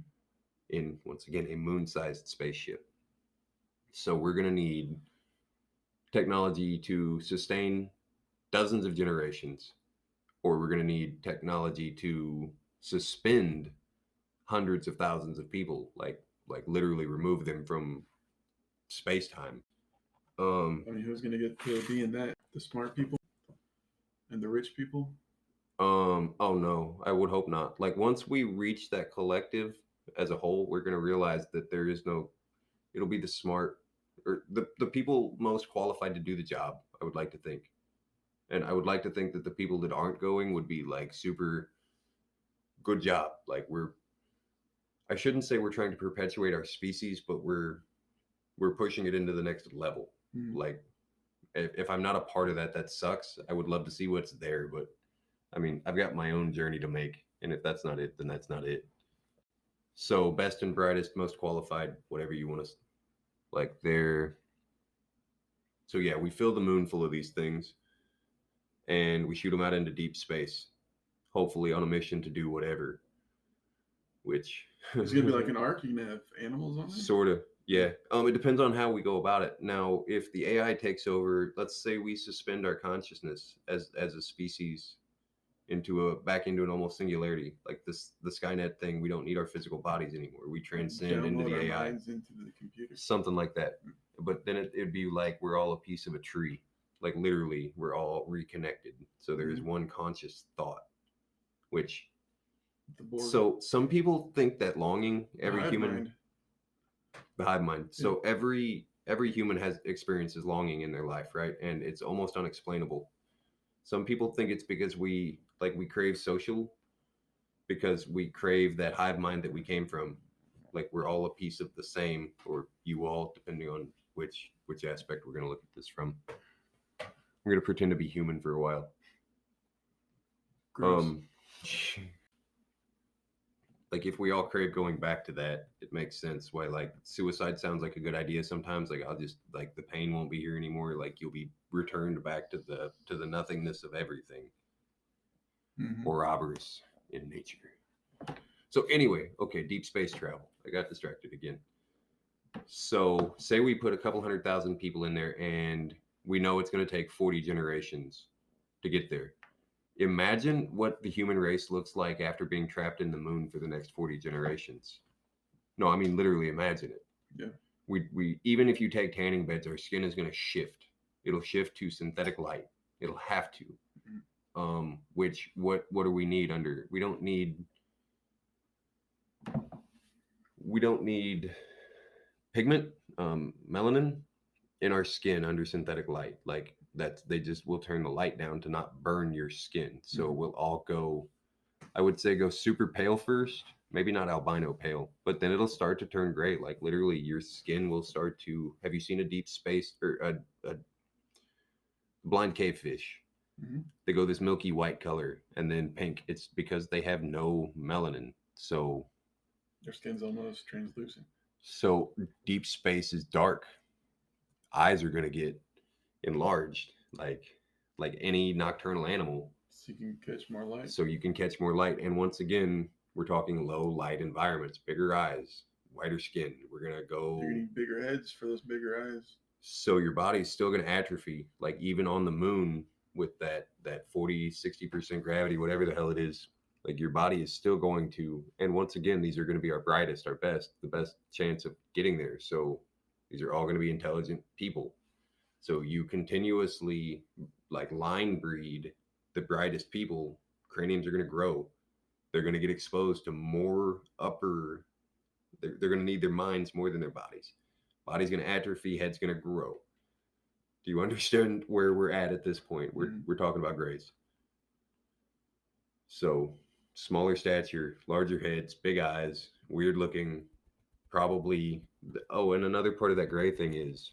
in, once again, a moon-sized spaceship. So we're going to need technology to sustain dozens of generations, or we're going to need technology to suspend hundreds of thousands of people, like literally remove them from space-time. I mean, who's going to get to be in that? The smart people and the rich people? Oh no, I would hope not. Like once we reach that collective as a whole, we're going to realize that there is no, it'll be the smart, or the people most qualified to do the job, I would like to think. And I would like to think that the people that aren't going would be like super good job. Like I shouldn't say we're trying to perpetuate our species, but we're pushing it into the next level. Mm. Like if I'm not a part of that, that sucks. I would love to see what's there, but I mean, I've got my own journey to make, and if that's not it, then that's not it. So best and brightest, most qualified, whatever you want to, like there. So yeah, we fill the moon full of these things, and we shoot them out into deep space, hopefully on a mission to do whatever. Which it's gonna be like an ark. You can have animals on it. Sort of. Yeah. It depends on how we go about it. Now, if the AI takes over, let's say we suspend our consciousness as a species back into an almost singularity, like the Skynet thing. We don't need our physical bodies anymore. We transcend into the AI, into the computer, something like that. But then it'd be like we're all a piece of a tree. Like literally, we're all reconnected. So there is one conscious thought, which. So some people think that longing, every human. The hive mind. So every human experiences longing in their life, right? And it's almost unexplainable. Some people think it's because we crave social, because we crave that hive mind that we came from. Like we're all a piece of the same, or you all, depending on which aspect we're going to look at this from. We're going to pretend to be human for a while. Gross. Like if we all crave going back to that, it makes sense why like suicide sounds like a good idea sometimes. Like I'll just like the pain won't be here anymore. Like you'll be returned back to the nothingness of everything. Ouroboros in nature. So anyway, okay, deep space travel. I got distracted again. So say we put a couple 100,000 people in there and we know it's going to take 40 generations to get there. Imagine what the human race looks like after being trapped in the moon for the next 40 generations. No, I mean literally imagine it. Yeah. We even if you take tanning beds, our skin is going to shift. It'll shift to synthetic light. It'll have to. Which what do we need under? We don't need pigment, melanin in our skin under synthetic light. Like that, they just will turn the light down to not burn your skin. So we'll all go, I would say, go super pale first. Maybe not albino pale, but then it'll start to turn gray. Like literally, your skin will start to. Have you seen a deep space or a blind cavefish? They go this milky white color and then pink. It's because they have no melanin. So their skin's almost translucent. So deep space is dark. Eyes are going to get enlarged like any nocturnal animal. So you can catch more light. So you can catch more light. And once again, we're talking low light environments, bigger eyes, whiter skin. We're going to go... You're need bigger heads for those bigger eyes. So your body's still going to atrophy. Like even on the moon with that 40, 60% gravity, whatever the hell it is, like your body is still going to, and once again, these are going to be our brightest, our best, the best chance of getting there. So these are all going to be intelligent people. So you continuously like line breed the brightest people, craniums are going to grow. They're going to get exposed to more upper, they're going to need their minds more than their bodies. Body's going to atrophy, head's going to grow. Do you understand where we're at this point? We're talking about grays. So smaller stature, larger heads, big eyes, weird looking, probably. Oh, and another part of that gray thing is,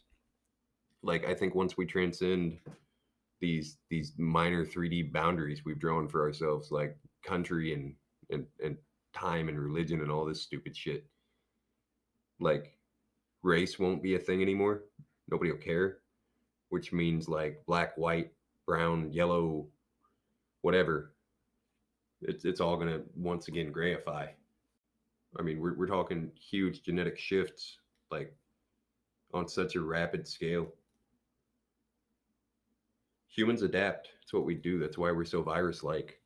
like, I think once we transcend these minor 3D boundaries we've drawn for ourselves, like country and time and religion and all this stupid shit, like race won't be a thing anymore. Nobody will care, which means like black, white, brown, yellow, whatever. It's all going to once again grayify. I mean, we're talking huge genetic shifts, like on such a rapid scale. Humans adapt. It's what we do. That's why we're so virus-like.